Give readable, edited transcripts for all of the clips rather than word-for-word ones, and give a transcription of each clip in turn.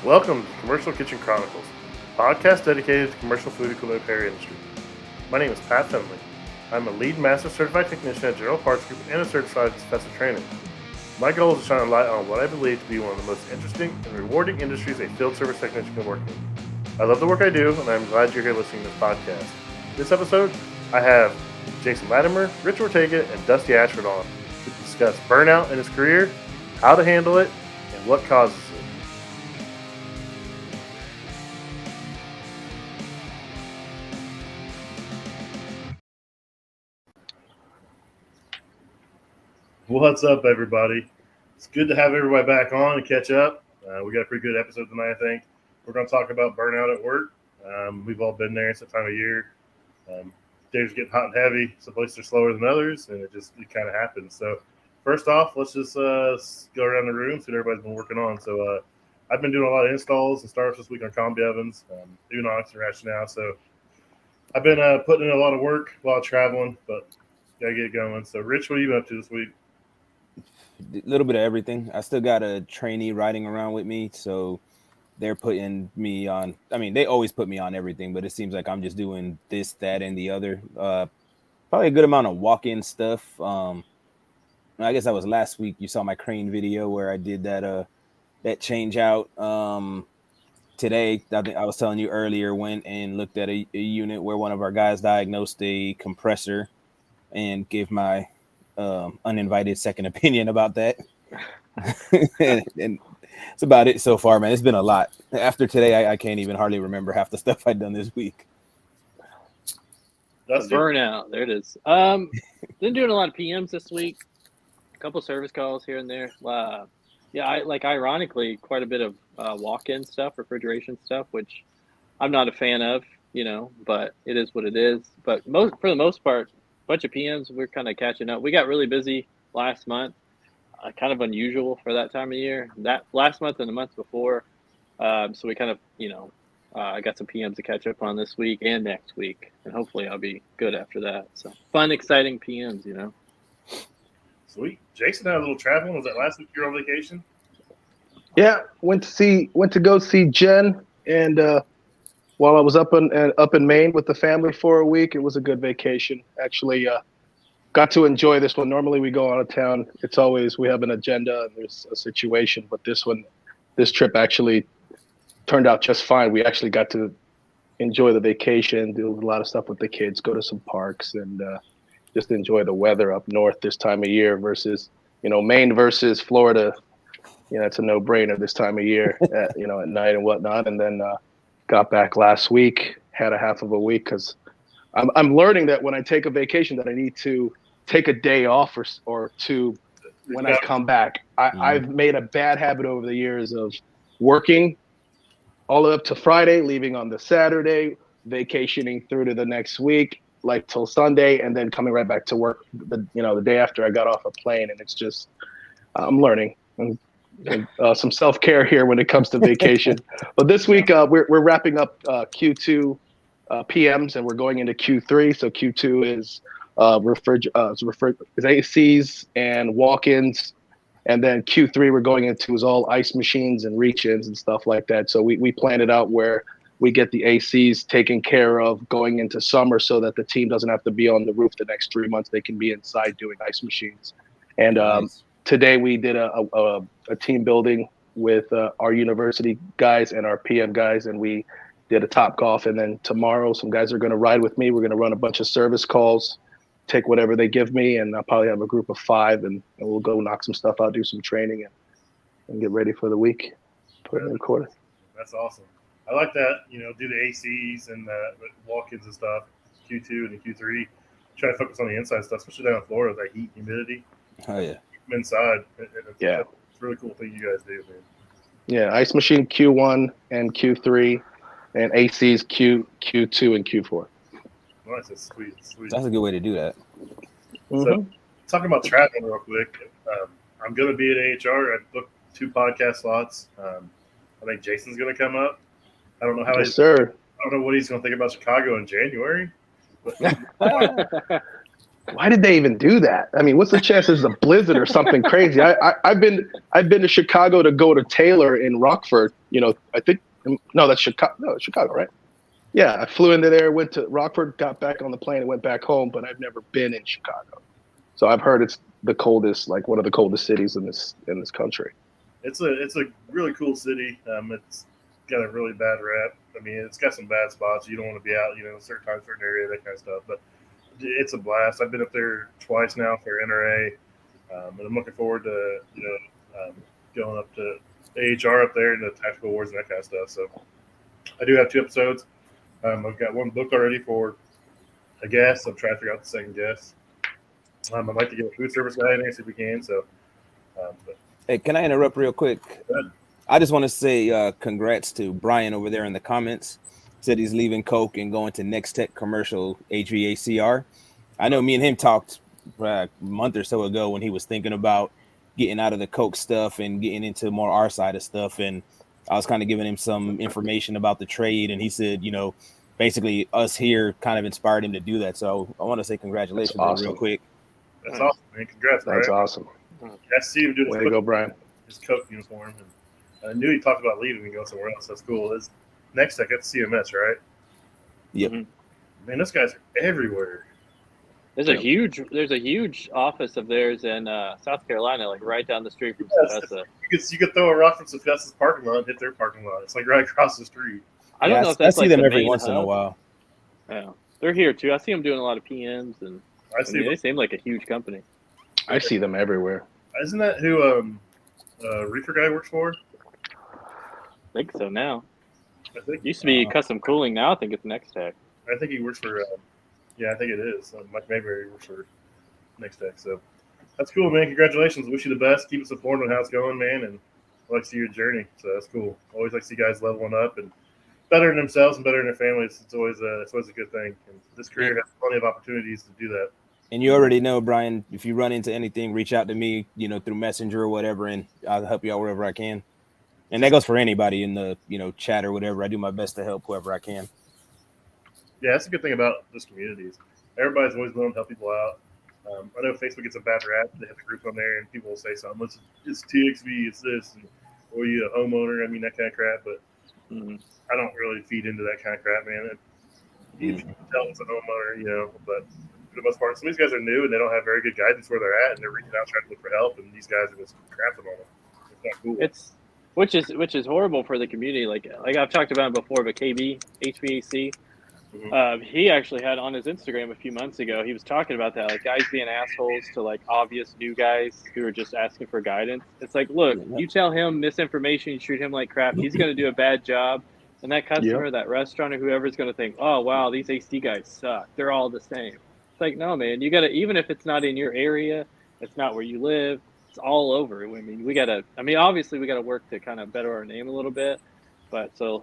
Welcome to Commercial Kitchen Chronicles, a podcast dedicated to the commercial food and culinary industry. My name is Pat Finley. I'm a lead master certified technician at General Parts Group and a certified professor training. My goal is to shine a light on what I believe to be one of the most interesting and rewarding industries a field service technician can work in. I love the work I do, and I'm glad you're here listening to this podcast. This episode, I have Jason Latimer, Rich Ortega, and Dusty Ashford on to discuss burnout in his career, how to handle it, and what causes it. What's up, everybody? It's good to have everybody back on and catch up. We got a pretty good episode tonight, I think. We're going to talk about burnout at work. We've all been there. It's that time of year. Days are getting hot and heavy. Some places are slower than others, and it kind of happens. So first off, let's just go around the room, see what everybody's been working on. So I've been doing a lot of installs and startups this week on combi ovens, doing oxygen rationale. So I've been putting in a lot of work while traveling, but got to get going. So Rich, what have you been up to this week? A little bit of everything. I still got a trainee riding around with me, so they're putting me on. I mean, they always put me on everything, but it seems like I'm just doing this, that, and the other. Probably a good amount of walk-in stuff. I guess that was last week. You saw my crane video where I did that change out. Today, I think I was telling you earlier, went and looked at a unit where one of our guys diagnosed a compressor and gave my uninvited second opinion about that. and it's about it so far, man. It's been a lot. After today, I can't even hardly remember half the stuff I've done this week. Burnout. There it is. Been doing a lot of PMs this week. A couple service calls here and there. Ironically, quite a bit of walk-in stuff, refrigeration stuff, which I'm not a fan of, but it is what it is. But for the most part, bunch of PMs, we're kind of catching up. We got really busy last month, kind of unusual for that time of year. That last month and the month before, so we kind of, I got some PMs to catch up on this week and next week, and hopefully I'll be good after that. So fun, exciting PMs, Sweet. Jason had a little traveling. Was that last week you were on vacation? Yeah, went to go see Jen, and while I was up in Maine with the family for a week, it was a good vacation. Actually, got to enjoy this one. Normally we go out of town. It's always we have an agenda and there's a situation, but this trip actually turned out just fine. We actually got to enjoy the vacation, do a lot of stuff with the kids, go to some parks, and just enjoy the weather up north this time of year versus, Maine versus Florida. It's a no-brainer this time of year, at night and whatnot. And then got back last week, had a half of a week because I'm learning that when I take a vacation that I need to take a day off or two when I come back. I've made a bad habit over the years of working all the way up to Friday, leaving on the Saturday, vacationing through to the next week, like till Sunday, and then coming right back to work the day after I got off a plane. And it's just, I'm learning and some self-care here when it comes to vacation. But this week we're wrapping up Q2 PMs and we're going into Q3. So Q2 is ACs and walk-ins. And then Q3 we're going into is all ice machines and reach-ins and stuff like that. So we planned it out where we get the ACs taken care of going into summer so that the team doesn't have to be on the roof the next 3 months. They can be inside doing ice machines. And Nice. Today we did a team building with our university guys and our PM guys, and we did a top golf. And then tomorrow some guys are going to ride with me. We're going to run a bunch of service calls, take whatever they give me, and I'll probably have a group of 5, and we'll go knock some stuff out, do some training, and get ready for the week. Put it in the quarter. That's awesome. I like that, do the ACs and the walk-ins and stuff, Q2 and Q3. Try to focus on the inside stuff, especially down in Florida with that heat and humidity. Oh, yeah. Keep them inside. Yeah. It's a really cool thing you guys do, man. Yeah, ice machine Q1 and Q3, and ACs Q2 and Q4. Nice. That's sweet. That's a good way to do that. So, talking about traveling real quick, I'm going to be at AHR. I booked 2 podcast slots. I think Jason's going to come up. I don't know how Yes, sir. I don't know what he's going to think about Chicago in January. But why did they even do that? I mean, what's the chances it's a blizzard or something crazy? I've been to Chicago to go to Taylor in Rockford. I think no, that's Chicago. No, it's Chicago, right? Yeah, I flew into there, went to Rockford, got back on the plane, and went back home. But I've never been in Chicago, so I've heard it's the coldest, like one of the coldest cities in this country. It's a really cool city. It's got a really bad rep. I mean, it's got some bad spots. You don't want to be out, certain times, certain area, that kind of stuff. But it's a blast. I've been up there twice now for NRA, and I'm looking forward to going up to AHR up there and the tactical wars and that kind of stuff. So I do have 2 episodes. I've got one booked already for a guest. I'm trying to figure out the second guest. I'd like to get a food service guy in there, see if we can. So, but Hey, can I interrupt real quick? Good. I just want to say congrats to Brian over there in the comments. Said he's leaving Coke and going to Next Tech Commercial HVACR. I know me and him talked a month or so ago when he was thinking about getting out of the Coke stuff and getting into more our side of stuff. And I was kind of giving him some information about the trade. And he said, basically us here kind of inspired him to do that. So I want to say congratulations awesome. real quick. That's awesome, man. Congrats, That's Brian. awesome. I see him doing Way to go, Brian. his Coke uniform. And I knew he talked about leaving and going somewhere else. That's cool. His next tech at CMS, right? Yep. Mm-hmm. Man, those guys are everywhere. There's a huge office of theirs in South Carolina, like right down the street from Sefesa. You could throw a rock from Sefesa's parking lot and hit their parking lot. It's like right across the street. I don't know if that's I see like them the every main once in a hub. while. Yeah, they're here too. I see them doing a lot of PMs, and they seem like a huge company. I see them everywhere. Isn't that who Reefer guy works for? I think so now. I think Used to be Custom Cooling. Now I think it's Next Tech. I think he works for. Yeah, I think it is. Mike Mayberry works for Next Tech. So that's cool, man. Congratulations. Wish you the best. Keep us informed on how it's going, man. And I like to see your journey. So that's cool. Always like to see guys leveling up and bettering themselves and bettering their families. It's always a good thing. And this career has plenty of opportunities to do that. And you already know, Brian, if you run into anything, reach out to me, through Messenger or whatever, and I'll help you out wherever I can. And that goes for anybody in the, chat or whatever. I do my best to help whoever I can. Yeah, that's a good thing about this community. Everybody's always willing to help people out. I know Facebook gets a bad rap. They have the groups on there, and people will say something. It's TXV, it's this, or you a homeowner. I mean, that kind of crap. But I don't really feed into that kind of crap, man. If you can tell it's a homeowner, but for the most part, some of these guys are new and they don't have very good guidance where they're at, and they're reaching out trying to look for help, and these guys are just crapping on them. It's not cool. Which is horrible for the community. Like I've talked about it before, but KB HVAC. He actually had on his Instagram a few months ago, he was talking about that, like guys being assholes to like obvious new guys who are just asking for guidance. It's like, look, you tell him misinformation, you treat him like crap, he's going to do a bad job. And that customer, that restaurant, or whoever is going to think, oh, wow, these AC guys suck. They're all the same. It's like, no, man, you got to, even if it's not in your area, it's not where you live, it's all over. I mean, obviously we got to work to kind of better our name a little bit. But so,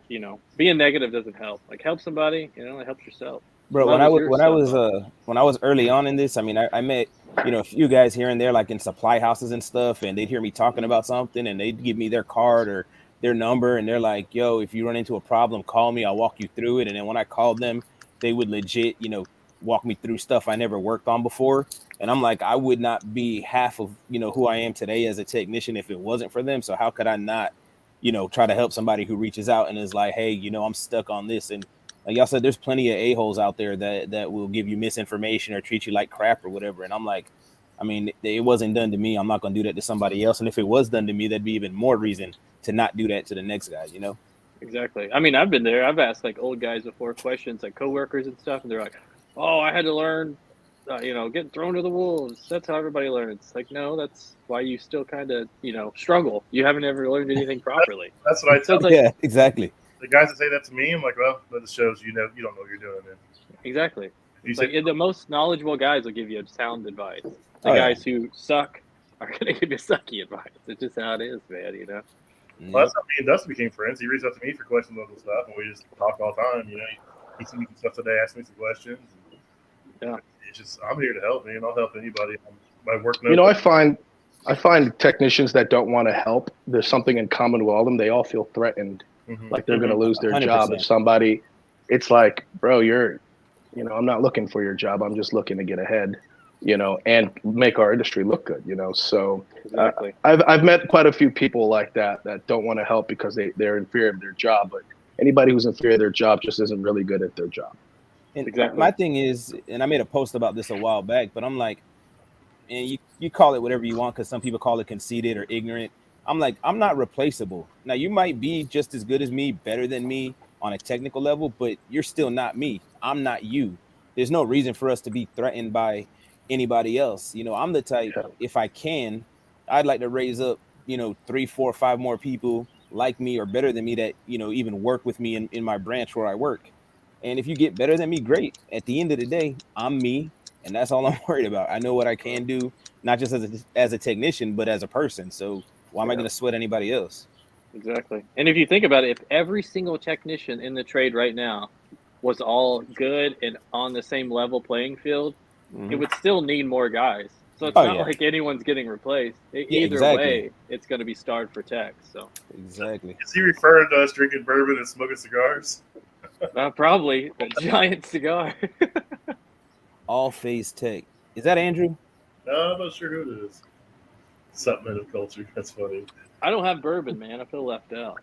being negative doesn't help. Like help somebody, it helps yourself. Bro, when I was early on in this, I mean, I met, a few guys here and there, like in supply houses and stuff, and they'd hear me talking about something and they'd give me their card or their number, and they're like, yo, if you run into a problem, call me, I'll walk you through it. And then when I called them, they would legit, walk me through stuff I never worked on before. And I'm like, I would not be half of, who I am today as a technician if it wasn't for them. So how could I not, try to help somebody who reaches out and is like, hey, I'm stuck on this. And like y'all said, there's plenty of a-holes out there that will give you misinformation or treat you like crap or whatever. And I'm like, I mean, it wasn't done to me. I'm not going to do that to somebody else. And if it was done to me, that'd be even more reason to not do that to the next guy, Exactly. I mean, I've been there. I've asked like old guys before questions, like coworkers and stuff. And they're like, oh, I had to learn, getting thrown to the wolves. That's how everybody learns. Like, no, that's why you still kind of, struggle. You haven't ever learned anything properly. That's what I tell them. Yeah, exactly. The guys that say that to me, I'm like, well, that just shows you don't know what you're doing, man. Exactly. The most knowleddubble guys will give you sound advice. The guys who suck are going to give you sucky advice. It's just how it is, man, Well, that's how me and Dustin became friends. He reached out to me for questions on this stuff, and we just talk all the time. He sent me some stuff today, asked me some questions. Yeah. It's just, I'm here to help, man. I'll help anybody. My work notes. I find technicians that don't want to help, there's something in common with all of them. They all feel threatened, like they're going to lose their 100%. Job. If somebody, it's like, bro, I'm not looking for your job. I'm just looking to get ahead. and make our industry look good, So Exactly. I've met quite a few people like that don't want to help because they're in fear of their job. But anybody who's in fear of their job just isn't really good at their job. And Exactly. my thing is, and I made a post about this a while back, but I'm like, and you call it whatever you want, because some people call it conceited or ignorant. I'm like, I'm not replaceable. Now, you might be just as good as me, better than me on a technical level, but you're still not me. I'm not you. There's no reason for us to be threatened by anybody else. I'm the type, if I can, I'd like to raise up, 3, 4, 5 more people like me or better than me that, even work with me in my branch where I work. And if you get better than me, great. At the end of the day, I'm me, and that's all I'm worried about. I know what I can do, not just as a technician, but as a person. So why am I going to sweat anybody else? Exactly. And if you think about it, if every single technician in the trade right now was all good and on the same level playing field, it would still need more guys. So it's not like anyone's getting replaced. Either exactly. way, it's going to be starved for tech. So exactly. Is he referring to us drinking bourbon and smoking cigars? probably a giant cigar. All phase tech. Is that Andrew? No, I'm not sure who it is. Something of culture. That's funny. I don't have bourbon, man. I feel left out.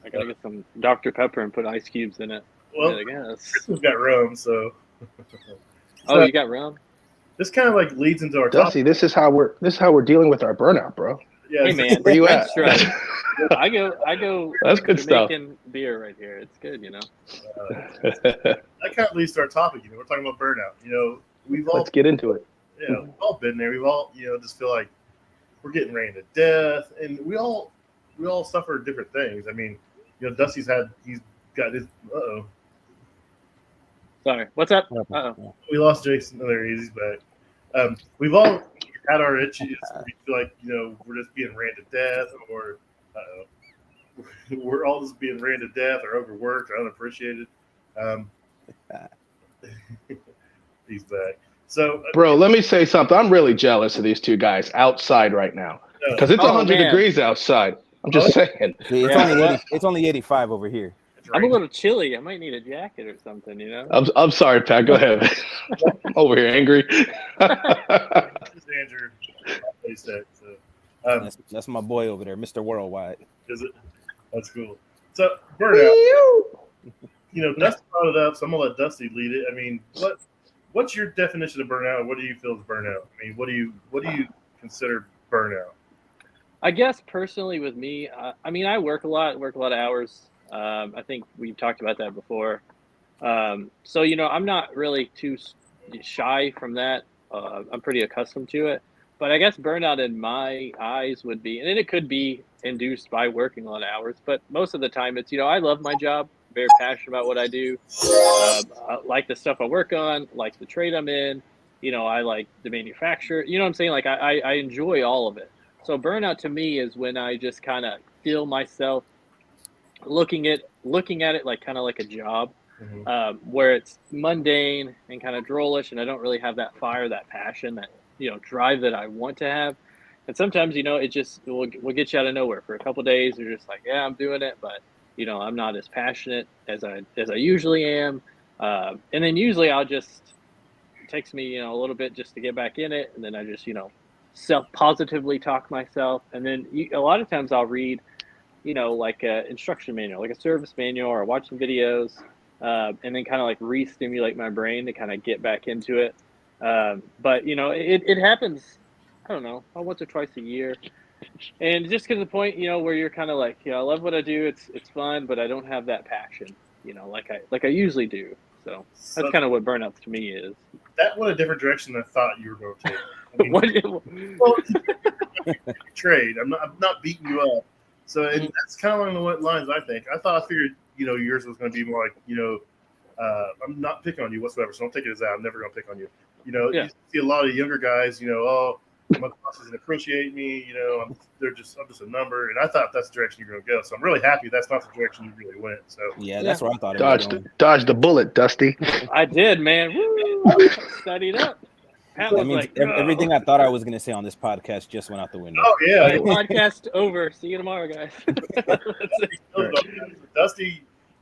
I gotta get some Dr. Pepper and put ice cubes in it. Well, I guess. We've got rum, so. Oh, you got rum? This kind of like leads into our Dusty, topic. this is how we're dealing with our burnout, bro. Yeah, Hey man, where you at? I go. That's good Jamaican beer right here. It's good, that kind of leads to our topic. We're talking about burnout. We've all Let's get into it. Yeah, we've all been there. We've all just feel like we're getting ran to death, and we all suffer different things. I mean, Dusty's got his. Sorry, what's up? Uh-oh. We lost Jason. There he is. He's back. We've all had our itches. We feel like we're just being ran to death, or we're all just being ran to death, or overworked, or unappreciated. He's back. So, bro, let me say something. I'm really jealous of these two guys outside right now because it's 100 degrees outside. I'm just saying. It's only 85 over here. I'm a little chilly. I might need a jacket or something, I'm sorry, Pat. Go ahead. I'm over here angry. This is Andrew. That's my boy over there, Mr. Worldwide. Is it? That's cool. So, burnout. Dusty brought it up, so I'm going to let Dusty lead it. I mean, what's your definition of burnout? What do you feel is burnout? I mean, what do you consider burnout? I guess personally with me, I work a lot of hours. I think we've talked about that before. So, I'm not really too shy from that. I'm pretty accustomed to it. But I guess burnout in my eyes would be, and it could be induced by working a lot of hours, but most of the time it's, I love my job, very passionate about what I do. I like the stuff I work on, like the trade I'm in, I like the manufacturer, what I'm saying? Like I enjoy all of it. So burnout to me is when I just kind of feel myself looking at it like kind of like a job, where it's mundane and kind of drollish, and I don't really have that fire, that passion, that drive that I want to have. And sometimes it just will get you out of nowhere for a couple of days. You're just like, yeah, I'm doing it, but I'm not as passionate as I usually am. And then usually I'll just, it takes me a little bit just to get back in it, and then I just self-positively talk myself. And then a lot of times I'll read like an instruction manual, like a service manual, or watch some videos, and then kind of like re-stimulate my brain to kind of get back into it. But it happens, I don't know, once or twice a year, and it just gets to the point where you're kind of like, I love what I do, it's fun, but I don't have that passion like I usually do. So that's kind of what burnout to me is. That went a different direction than I thought you were going to. Trade. I'm not beating you up. So and that's kind of along the lines I think. I figured yours was going to be more like I'm not picking on you whatsoever, so don't take it as that. I'm never going to pick on you. You see a lot of younger guys. My boss doesn't appreciate me. I'm just a number, and I thought that's the direction you're going to go. So I'm really happy that's not the direction you really went. So that's where I thought it was going. Dodge the bullet, Dusty. I did, man. Woo! Studied up. That means everything I thought I was going to say on this podcast just went out the window. Oh yeah, right, podcast over. See you tomorrow, guys.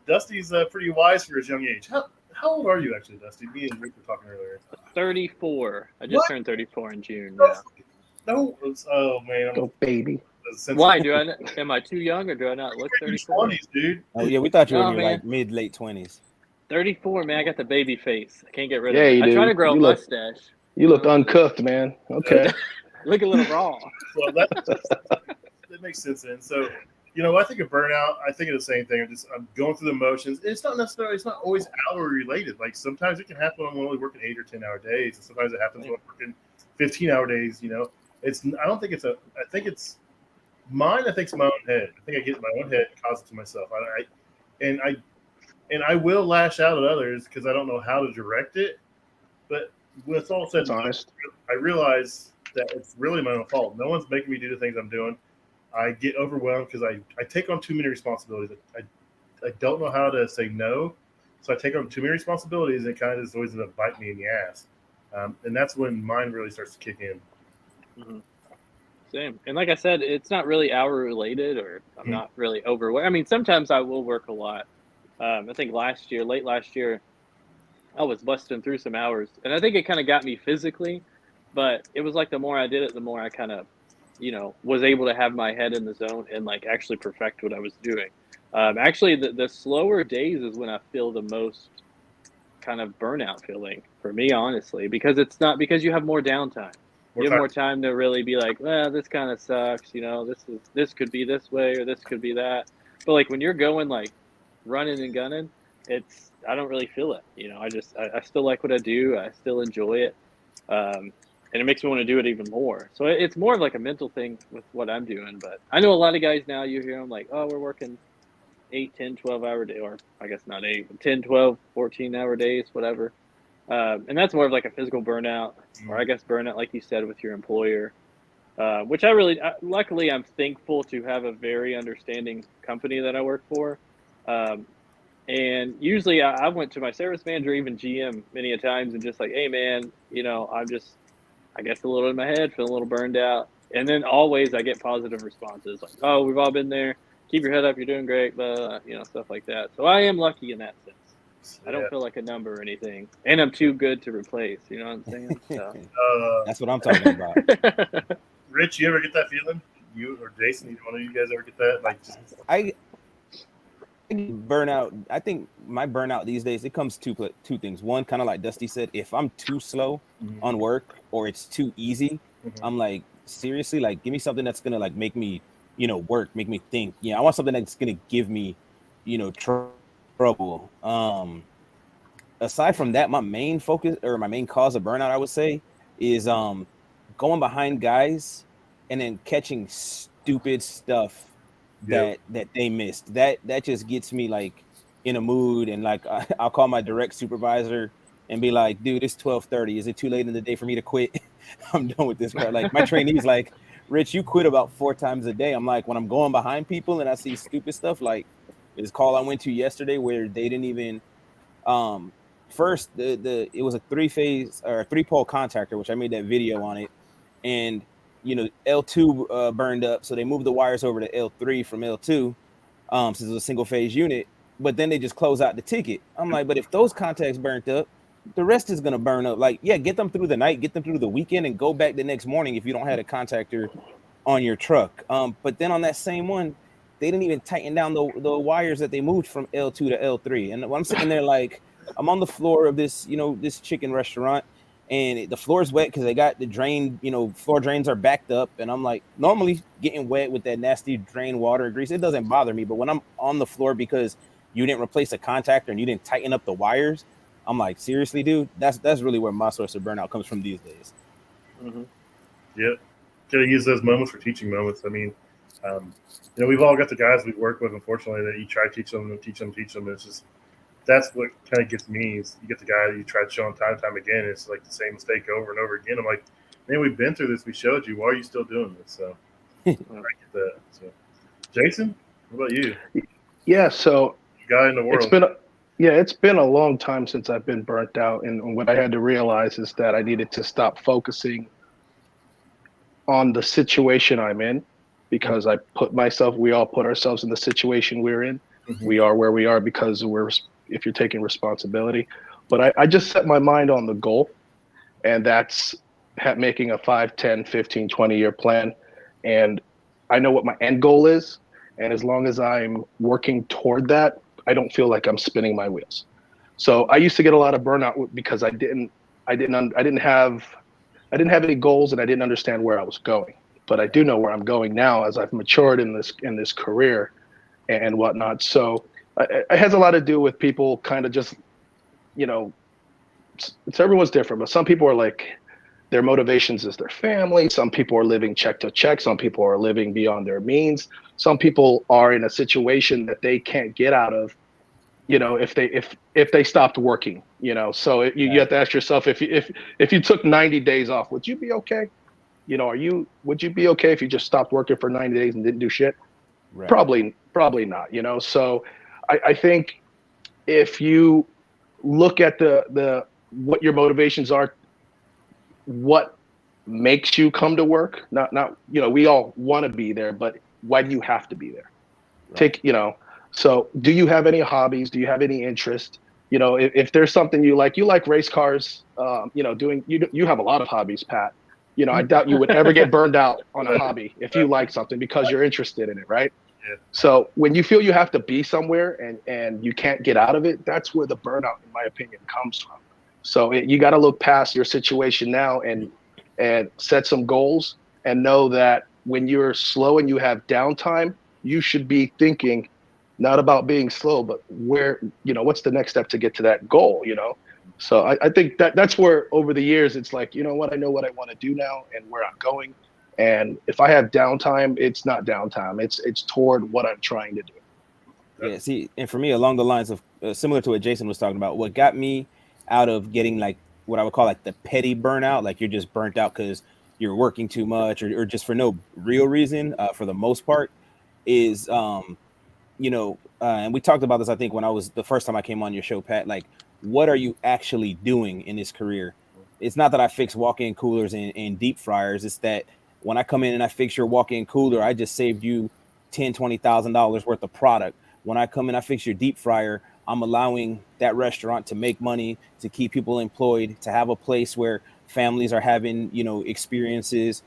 Dusty's pretty wise for his young age. How old are you actually, Dusty? Me and Rick were talking earlier. 34. I just What? turned 34 in June. No, Yeah. no. Oh man, I'm Go baby. Why am I too young or do I not look 34? 20s, dude. Oh yeah, we thought you were No, in your man. like mid late 20s. 34, man. I got the baby face. I can't get rid Yeah, of it. you I try do. to grow a You look- mustache. You looked uncuffed, man. Okay. Look a little raw. Well, that makes sense then. So, I think of burnout. I think of the same thing. I'm going through the motions. It's not always hour related. Like sometimes it can happen when I'm only working 8 or 10 hour days, and sometimes it happens when I'm working 15-hour days. I don't think it's I think it's mine. I think it's my own head. I think I get in my own head and cause it to myself. I will lash out at others because I don't know how to direct it. But when it's all said That's and done, honest. I realize that it's really my own fault. No one's making me do the things I'm doing. I get overwhelmed because I take on too many responsibilities. I don't know how to say no, so I take on too many responsibilities, and it kind of just always ends up biting me in the ass. And that's when mine really starts to kick in. Mm-hmm. Same. And like I said, it's not really hour related, or I'm not really overworked. I mean, sometimes I will work a lot. I think late last year, I was busting through some hours, and I think it kind of got me physically, but it was like the more I did it, the more I kind of, was able to have my head in the zone and like actually perfect what I was doing. Actually, the slower days is when I feel the most kind of burnout feeling for me, honestly, because it's not because you have more downtime. You have more time to really be like, well, this kind of sucks. This could be this way or this could be that. But like when you're going like running and gunning, I don't really feel it. I still like what I do. I still enjoy it. And it makes me want to do it even more. So it's more of like a mental thing with what I'm doing. But I know a lot of guys now, you hear them like, oh, we're working 8, 10, 12-hour day, or I guess not 8, but 10, 12, 14-hour days, whatever. And that's more of like a physical burnout, or I guess burnout, like you said, with your employer, which luckily I'm thankful to have a very understanding company that I work for. And usually I went to my service manager, even GM many a times, and just like, hey man, I'm just, I guess a little in my head, feeling a little burned out. And then always I get positive responses like, oh, we've all been there. Keep your head up. You're doing great. Blah, stuff like that. So I am lucky in that sense. I don't feel like a number or anything, and I'm too good to replace. You know what I'm saying? So. That's what I'm talking about. Rich, you ever get that feeling? You or Jason, either one of you guys ever get that? Like, I burnout. I think my burnout these days, it comes to two things. One, kind of like Dusty said, if I'm too slow on work or it's too easy, I'm like, seriously, like give me something that's gonna like make me, work, make me think. I want something that's gonna give me, trouble. Aside from that, my main focus or my main cause of burnout, I would say, is going behind guys and then catching stupid stuff that they missed. That just gets me like in a mood, and like I'll call my direct supervisor and be like, dude, it's 12:30. Is it too late in the day for me to quit? I'm done with this crap. Like my trainee's like, Rich, you quit about 4 times a day. I'm like, when I'm going behind people and I see stupid stuff, like this call I went to yesterday where they didn't even first it was a 3-phase or 3-pole contactor, which I made that video on it, and L2 burned up, so they moved the wires over to L3 from L2 since it was a single phase unit, but then they just close out the ticket. I'm like, but if those contacts burnt up, the rest is gonna burn up. Like, yeah, get them through the night, get them through the weekend, and go back the next morning if you don't have a contactor on your truck. But then on that same one, they didn't even tighten down the wires that they moved from L2 to L3. And I'm sitting there like, I'm on the floor of this, this chicken restaurant, and the floor is wet because they got the drain, floor drains are backed up. And I'm like, normally getting wet with that nasty drain water grease, it doesn't bother me. But when I'm on the floor because you didn't replace a contactor and you didn't tighten up the wires, I'm like, seriously, dude, that's really where my source of burnout comes from these days. Yep. Gotta use those moments for teaching moments. I mean, we've all got the guys we work with, unfortunately, that you try to teach them. It's just, that's what kind of gets me is you get the guy that you try to show him time and time again. It's like the same mistake over and over again. I'm like, man, we've been through this. We showed you. Why are you still doing this? So I get that. So, Jason, what about you? Yeah. So guy in the world. It's been a long time since I've been burnt out. And what I had to realize is that I needed to stop focusing on the situation I'm in, because we all put ourselves in the situation we're in. We are where we are because if you're taking responsibility. But I just set my mind on the goal, and that's making a 5, 10, 15, 20-year plan. And I know what my end goal is. And as long as I'm working toward that, I don't feel like I'm spinning my wheels. So I used to get a lot of burnout because I didn't have any goals and I didn't understand where I was going. But I do know where I'm going now as I've matured in this career and whatnot. So it has a lot to do with people kind of just, you know, it's everyone's different, but some people are like, their motivations is their family. Some people are living check to check. Some people are living beyond their means. Some people are in a situation that they can't get out of, if they stopped working, so you have to ask yourself, if you took 90 days off, would you be okay? Would you be okay if you just stopped working for 90 days and didn't do shit? Right. Probably not, so I think if you look at the what your motivations are, what makes you come to work, not we all want to be there, but why do you have to be there? Right. So do you have any hobbies? Do you have any interest? If there's something you like race cars, you have a lot of hobbies, Pat. I doubt you would ever get burned out on a hobby if you like something because you're interested in it, right? Yeah. So when you feel you have to be somewhere and you can't get out of it, that's where the burnout, in my opinion, comes from. So you got to look past your situation now and set some goals and know that when you're slow and you have downtime, you should be thinking not about being slow, but what's the next step to get to that goal, So I think that's where over the years, it's like, I know what I want to do now and where I'm going. And if I have downtime, it's not downtime. It's toward what I'm trying to do. Yeah, see, and for me, along the lines of similar to what Jason was talking about, what got me out of getting like what I would call like the petty burnout, like you're just burnt out because you're working too much or just for no real reason, for the most part, is and we talked about this, I think, when I was the first time I came on your show, Pat. Like, what are you actually doing in this career? It's not that I fix walk-in coolers and deep fryers. It's that when I come in and I fix your walk-in cooler, I just saved you $10,000-$20,000 worth of product. When I come in, I fix your deep fryer, I'm allowing that restaurant to make money, to keep people employed, to have a place where families are having, experiences,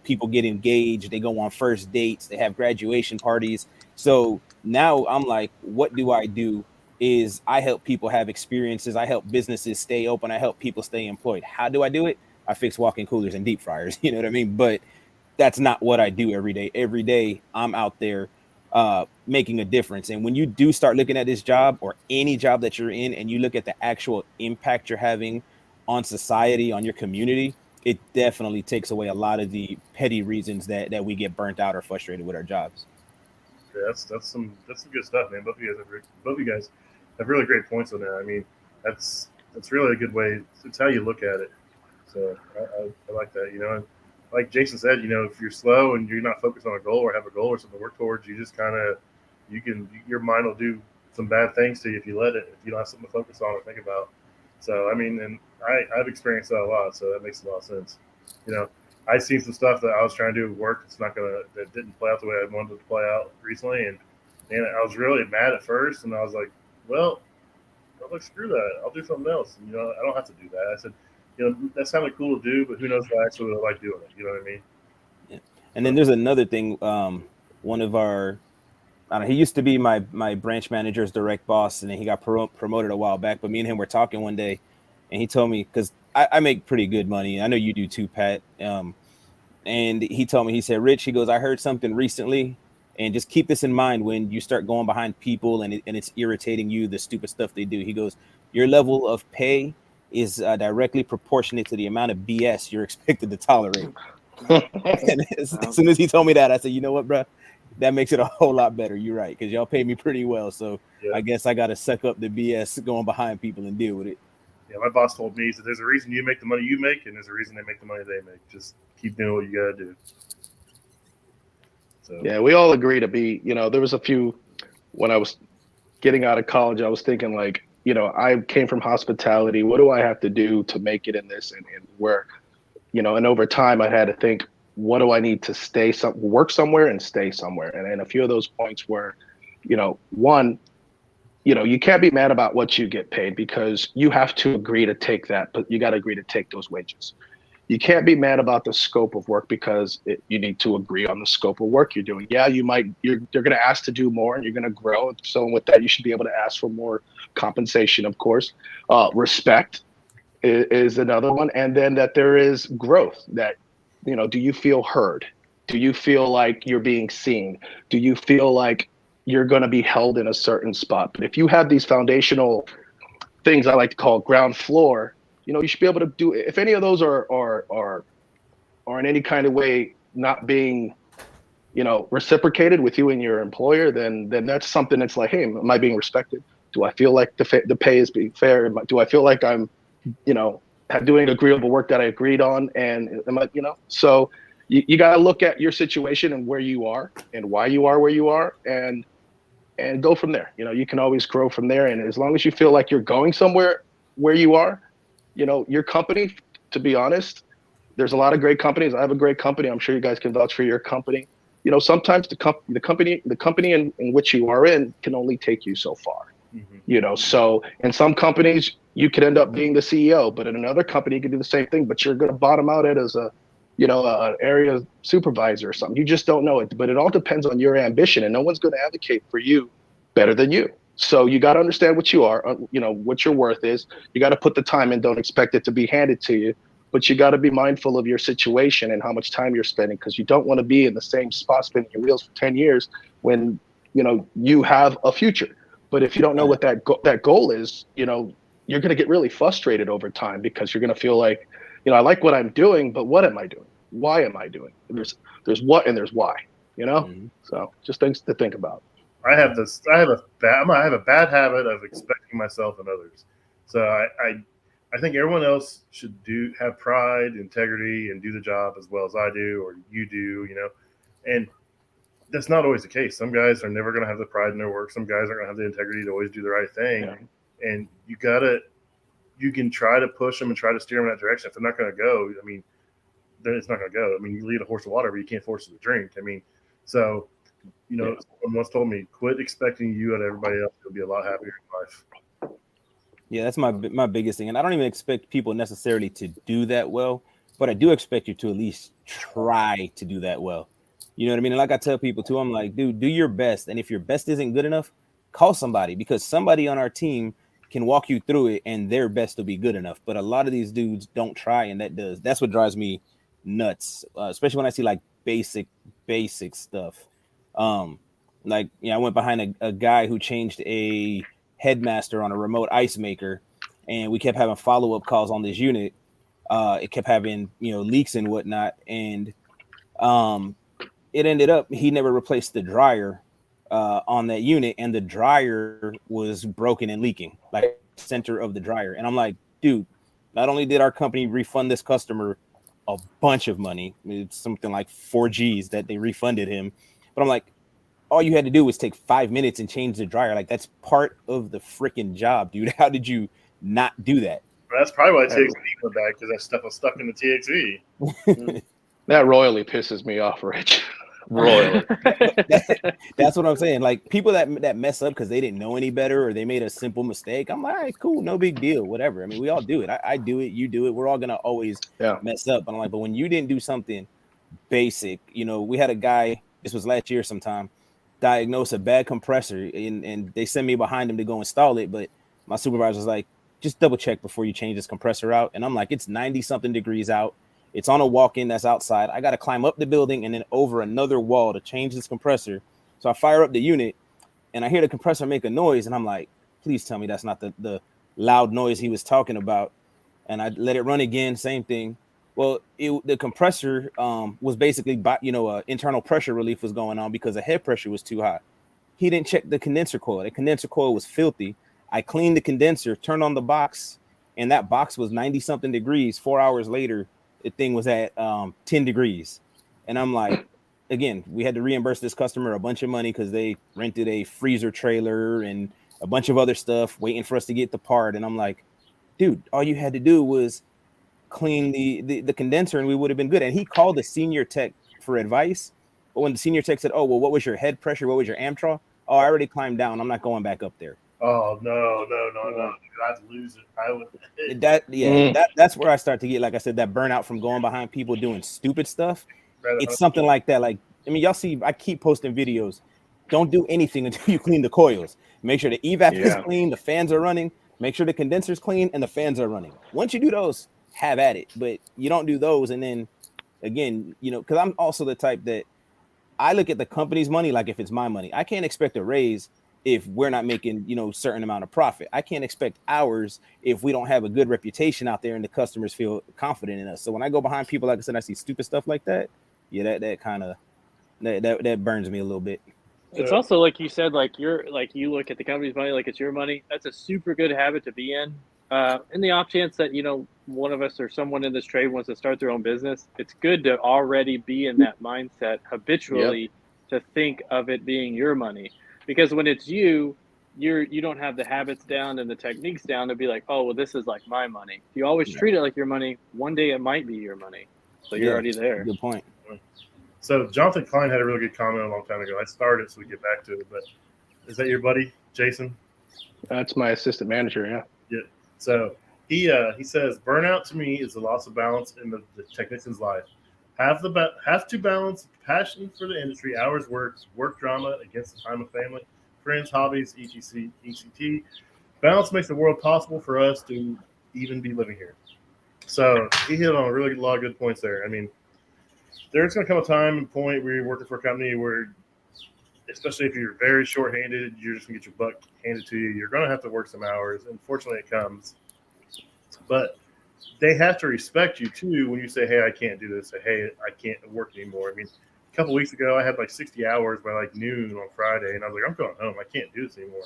people get engaged, they go on first dates, they have graduation parties. So now I'm like, what do I do? Is I help people have experiences. I help businesses stay open. I help people stay employed. How do I do it? I fix walk-in coolers and deep fryers. You know what I mean? But that's not what I do every day. Every day I'm out there making a difference. And when you do start looking at this job or any job that you're in, and you look at the actual impact you're having on society, on your community, it definitely takes away a lot of the petty reasons that we get burnt out or frustrated with our jobs. Yeah, that's some good stuff, man. Both of you guys have really great points on that. I mean, that's really a good way. It's how you look at it. So I like that. And like Jason said, if you're slow and you're not focused on a goal or have a goal or something to work towards, you just kind of your mind will do some bad things to you if you let it. If you don't have something to focus on or think about. So I mean, and I've experienced that a lot. So that makes a lot of sense. I seen some stuff that I was trying to do at work. That didn't play out the way I wanted it to play out recently, and I was really mad at first, and I was like, well, I'm like, screw that. I'll do something else. And, I don't have to do that. I said, that sounded cool to do, but who knows if I actually would like doing it. You know what I mean? Yeah. And then there's another thing. One of our, I don't know, he used to be my branch manager's direct boss, and then he got promoted a while back. But me and him were talking one day, and he told me, because I make pretty good money. I know you do too, Pat. And he told me, he said, Rich, he goes, I heard something recently, and just keep this in mind when you start going behind people and it's irritating you, the stupid stuff they do. He goes, your level of pay is directly proportionate to the amount of BS you're expected to tolerate. And as soon as he told me that, I said, you know what, bro? That makes it a whole lot better. You're right, because y'all pay me pretty well. So yeah. I guess I got to suck up the BS going behind people and deal with it. Yeah, my boss told me, he said, there's a reason you make the money you make, and there's a reason they make the money they make. Just keep doing what you got to do. So. Yeah, we all agree to be, there was a few, when I was getting out of college, I was thinking like, I came from hospitality. What do I have to do to make it in this and where, and over time I had to think, what do I need to work somewhere and stay somewhere? And a few of those points were, one, you can't be mad about what you get paid because you have to agree to take that, but you got to agree to take those wages. You can't be mad about the scope of work because you need to agree on the scope of work you're doing. Yeah, they're going to ask to do more and you're going to grow. So with that, you should be able to ask for more compensation, of course. Respect is another one. And then that there is growth that, do you feel heard? Do you feel like you're being seen? Do you feel like you're going to be held in a certain spot? But if you have these foundational things I like to call ground floor, you should be able to do. If any of those are in any kind of way not being, reciprocated with you and your employer, then that's something that's like, hey, am I being respected? Do I feel like the pay is being fair? Do I feel like I'm, doing agreeable work that I agreed on? And am I, so you got to look at your situation and where you are and why you are where you are, and go from there. You can always grow from there. And as long as you feel like you're going somewhere where you are, your company, to be honest, there's a lot of great companies. I have a great company. I'm sure you guys can vouch for your company. Sometimes the company in which you are in can only take you so far. Mm-hmm. So in some companies you could end up being the CEO, but in another company you can do the same thing, but you're going to bottom out it as an area supervisor or something. You just don't know it, but it all depends on your ambition, and no one's going to advocate for you better than you. So you got to understand what you are, what your worth is. You got to put the time in. Don't expect it to be handed to you, but you got to be mindful of your situation and how much time you're spending, because you don't want to be in the same spot spinning your wheels for 10 years when, you have a future. But if you don't know what that goal is, you're going to get really frustrated over time, because you're going to feel like, I like what I'm doing, but what am I doing? Why am I doing? There's what and there's why, Mhm. So just things to think about. I have a bad habit of expecting myself and others. So I think everyone else should have pride, integrity, and do the job as well as I do or you do. And that's not always the case. Some guys are never going to have the pride in their work. Some guys aren't going to have the integrity to always do the right thing. Yeah. And you can try to push them and try to steer them in that direction. If they're not going to go, then it's not going to go. You lead a horse to water, but you can't force it to drink. So someone once told me, quit expecting you and everybody else to be a lot happier in life. Yeah, that's my biggest thing. And I don't even expect people necessarily to do that well, but I do expect you to at least try to do that well. You know what I mean? And like I tell people too, I'm like, dude, do your best. And if your best isn't good enough, call somebody, because somebody on our team can walk you through it and their best will be good enough. But a lot of these dudes don't try, and that's what drives me nuts, especially when I see like basic stuff. I went behind a guy who changed a headmaster on a remote ice maker, and we kept having follow-up calls on this unit. It kept having leaks and whatnot, and it ended up he never replaced the dryer on that unit, and the dryer was broken and leaking, like center of the dryer. And I'm like, dude, not only did our company refund this customer a bunch of money, it's something like 4 G's that they refunded him, but I'm like, all you had to do was take 5 minutes and change the dryer. Like, that's part of the freaking job, dude. How did you not do that? That's probably why TXV went back, because that stuff was stuck in the TXV. That royally pisses me off, Rich. Royally. That's what I'm saying. Like, people that mess up because they didn't know any better or they made a simple mistake, I'm like, all right, cool, no big deal, whatever. We all do it. I do it, you do it. We're all gonna always mess up. But I'm like, but when you didn't do something basic, we had a guy, this was last year sometime, diagnose a bad compressor, and they sent me behind him to go install it, but my supervisor was like, just double check before you change this compressor out. And I'm like, it's 90 something degrees out, it's on a walk-in that's outside, I got to climb up the building and then over another wall to change this compressor. So I fire up the unit and I hear the compressor make a noise, and I'm like, please tell me that's not the loud noise he was talking about. And I let it run again, same thing. Well, the compressor was basically, internal pressure relief was going on because the head pressure was too high. He didn't check the condenser coil. The condenser coil was filthy. I cleaned the condenser, turned on the box, and that box was 90 something degrees. 4 hours later, the thing was at 10 degrees. And I'm like, again, we had to reimburse this customer a bunch of money because they rented a freezer trailer and a bunch of other stuff waiting for us to get the part. And I'm like, dude, all you had to do was clean the condenser and we would have been good. And he called the senior tech for advice, but when the senior tech said, oh, well, what was your head pressure, what was your Amtrak? Oh, I already climbed down, I'm not going back up there. Oh no! I'd lose it. I would. That's where I start to get, like I said, that burnout from going behind people doing stupid stuff. It's something like that. Like, I mean, y'all see, I keep posting videos. Don't do anything until you clean the coils. Make sure the evap is clean, the fans are running. Make sure the condenser's clean and the fans are running. Once you do those, have at it. But you don't do those, and then again, because I'm also the type that I look at the company's money like if it's my money. I can't expect a raise if we're not making, certain amount of profit. I can't expect ours if we don't have a good reputation out there and the customers feel confident in us. So when I go behind people, like I said, I see stupid stuff like that. Yeah, that kind of that burns me a little bit. It's also like you said, like you look at the company's money like it's your money. That's a super good habit to be in. In the off chance that one of us or someone in this trade wants to start their own business, it's good to already be in that mindset habitually to think of it being your money. Because when it's you don't have the habits down and the techniques down to be like, oh well, this is like my money. If you always treat it like your money, one day it might be your money. So you're already there. Good point. So Jonathan Klein had a really good comment a long time ago. I started so we get back to it, but is that your buddy, Jason? That's my assistant manager, yeah. Yeah. So he says burnout to me is the loss of balance in the technician's life. Have to balance passion for the industry, hours worked, work drama against the time of family, friends, hobbies, etc. Balance makes the world possible for us to even be living here. So he hit on a really lot of good points there. I mean, there's going to come a time and point where you're working for a company where, especially if you're very short-handed, you're just going to get your butt handed to you. You're going to have to work some hours. Unfortunately, it comes. But they have to respect you, too, when you say, hey, I can't do this. Say, hey, I can't work anymore. I mean, a couple of weeks ago, I had like 60 hours by like noon on Friday, and I was like, I'm going home. I can't do this anymore.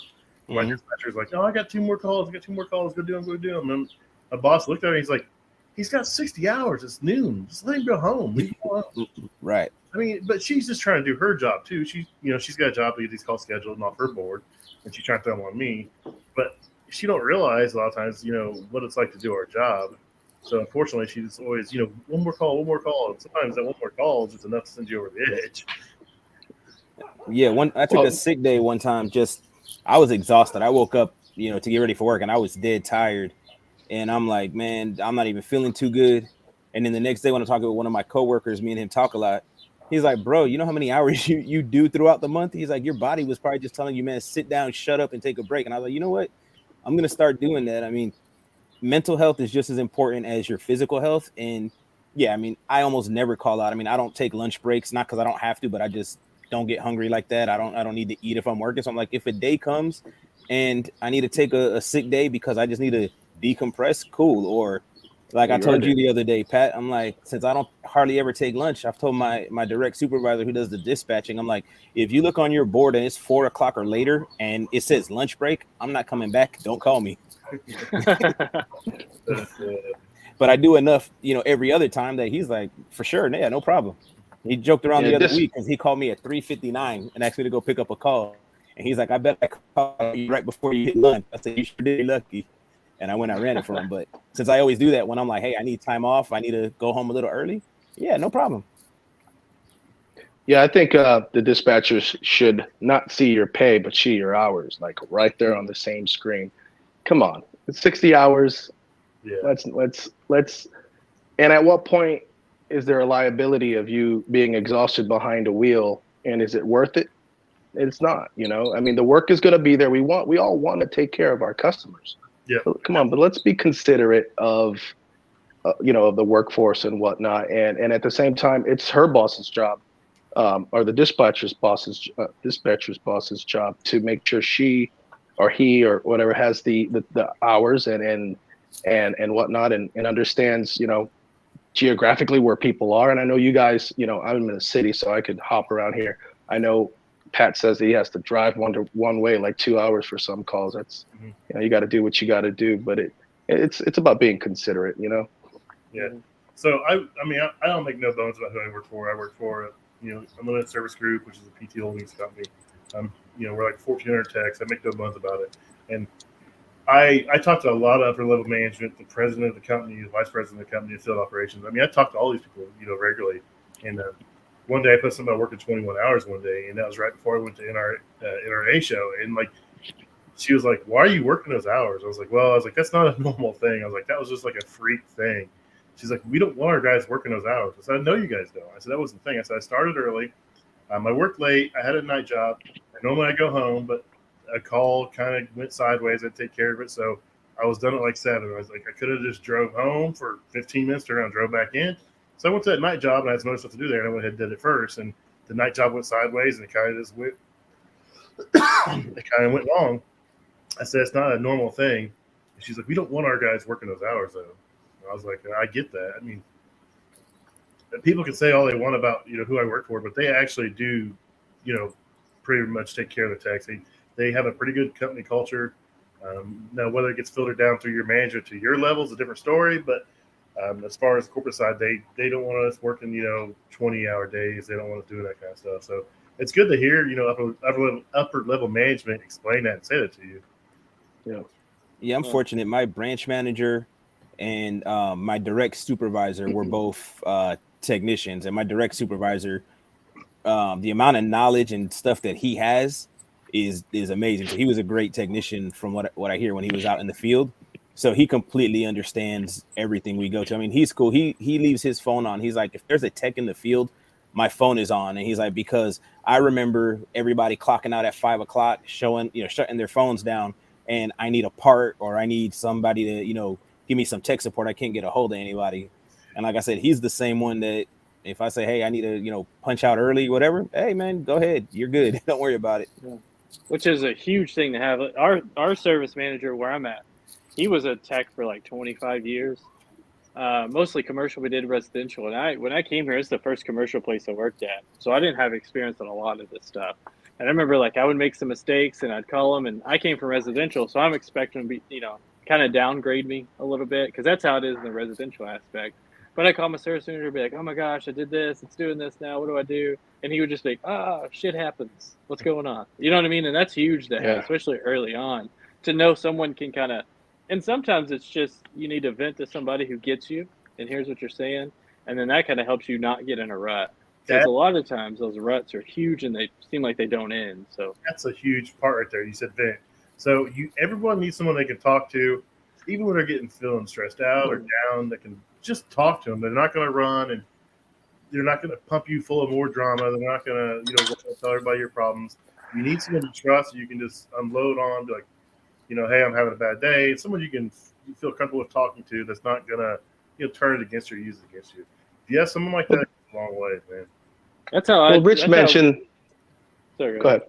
My dispatcher's like, oh, I got 2 more calls. Go do them. And my boss looked at me. He's like, he's got 60 hours. It's noon. Just let him go home. Leave him alone. Right. I mean, but she's just trying to do her job too. She's got a job to get these calls scheduled and off her board, and she's trying to throw them on me. But she don't realize a lot of times, what it's like to do our job. So unfortunately, she's always, one more call. And sometimes that one more call is just enough to send you over the edge. Yeah, I took a sick day one time. I was exhausted. I woke up, to get ready for work, and I was dead tired. And I'm like, man, I'm not even feeling too good. And then the next day when I'm talking with one of my coworkers, me and him talk a lot. He's like, bro, you know how many hours you do throughout the month? He's like, your body was probably just telling you, man, sit down, shut up, and take a break. And I was like, you know what? I'm going to start doing that. I mean, mental health is just as important as your physical health. And yeah, I mean, I almost never call out. I mean, I don't take lunch breaks, not because I don't have to, but I just don't get hungry like that. I don't need to eat if I'm working. So I'm like, if a day comes and I need to take a sick day because I just need to decompress, cool. Or like I told you the other day, Pat, I'm like, since I don't hardly ever take lunch, I've told my direct supervisor who does the dispatching, I'm like, if you look on your board and it's 4 o'clock or later and it says lunch break, I'm not coming back. Don't call me. But I do enough, every other time that he's like, for sure, yeah, no problem. He joked around the other week because he called me at 3:59 and asked me to go pick up a call. And he's like, I bet I called you right before you hit lunch. I said, you sure did, lucky. And I went, I ran it for him. But since I always do that when I'm like, hey, I need time off, I need to go home a little early. Yeah, no problem. Yeah, I think the dispatchers should not see your pay, but see your hours, like right there on the same screen. Come on, it's 60 hours. Yeah. Let's. And at what point is there a liability of you being exhausted behind a wheel? And is it worth it? It's not. I mean, the work is going to be there. We all want to take care of our customers. Yeah. Come on, but let's be considerate of, of the workforce and whatnot. And at the same time, it's her boss's job, or the dispatcher's boss's job to make sure she or he or whatever has the hours and whatnot and understands, geographically where people are. And I know you guys, I'm in a city, so I could hop around here. I know Pat says that he has to drive one way, like 2 hours for some calls. That's, you got to do what you got to do, but it's about being considerate, Yeah. So I mean, I don't make no bones about who I work for. I work for, Unlimited Service Group, which is a PT Holdings company. We're like 1,400 techs. I make no bones about it. And I talk to a lot of upper level management, the president of the company, the vice president of the company, field operations. I mean, I talk to all these people, regularly. And one day I put somebody working 21 hours one day, and that was right before I went to NRA show. And like She was like, "Why are you working those hours?" I was like, "That's not a normal thing." I was like, "That was just like a freak thing." She's like, "We don't want our guys working those hours." I said, "I know you guys don't." I said, "That was the thing." I said, "I started early. I worked late. I had a night job. Normally I go home, but a call kind of went sideways. I'd take care of it. So I was done at like 7. I was like, I could have just drove home for 15 minutes, turned around, drove back in. So I went to that night job and I had some other stuff to do there. And I went ahead and did it first. And the night job went sideways and it kind of just went, it kind of went wrong. I said, it's not a normal thing. And she's like, we don't want our guys working those hours though. And I was like, I get that. I mean, people can say all they want about, who I work for, but they actually do, pretty much take care of the techs. They have a pretty good company culture. Now, whether it gets filtered down through your manager to your level is a different story. But as far as the corporate side, they don't want us working, 20-hour days. They don't want us doing that kind of stuff. So it's good to hear, upper level management explain that and say that to you. Yeah, I'm fortunate. My branch manager and my direct supervisor were both technicians, and my direct supervisor, the amount of knowledge and stuff that he has is amazing. So he was a great technician from what I hear when he was out in the field. So he completely understands everything we go to. I mean, he's cool. He leaves his phone on. He's like, if there's a tech in the field, my phone is on. And he's like, because I remember everybody clocking out at 5 o'clock, shutting their phones down, and I need a part or I need somebody to, give me some tech support. I can't get a hold of anybody. And like I said, he's the same one that if I say, hey, I need to, punch out early, whatever, hey man, go ahead. You're good. Don't worry about it. Yeah. Which is a huge thing to have. Our service manager where I'm at, he was a tech for like 25 years. Mostly commercial. We did residential. And when I came here, it's the first commercial place I worked at. So I didn't have experience on a lot of this stuff. And I remember I would make some mistakes and I'd call them, and I came from residential. So I'm expecting them to be, kind of downgrade me a little bit because that's how it is in the residential aspect. But I call my service manager and be like, oh my gosh, I did this. It's doing this now. What do I do? And he would just be like, shit happens. What's going on? You know what I mean? And that's huge to have, especially early on, to know someone can kind of, and sometimes it's just you need to vent to somebody who gets you and hears what you're saying. And then that kind of helps you not get in a rut. Because a lot of times those ruts are huge and they seem like they don't end. So that's a huge part right there. You said vent. So everyone needs someone they can talk to, even when they're feeling stressed out or down. They can just talk to them. They're not going to run and they're not going to pump you full of more drama. They're not going to tell everybody your problems. You need someone to trust you can just unload on, be like, hey, I'm having a bad day. Someone you feel comfortable with talking to that's not going to turn it against you or use it against you. If you have someone like that, it's a long way, man. That's how Rich mentioned. Sorry, go ahead.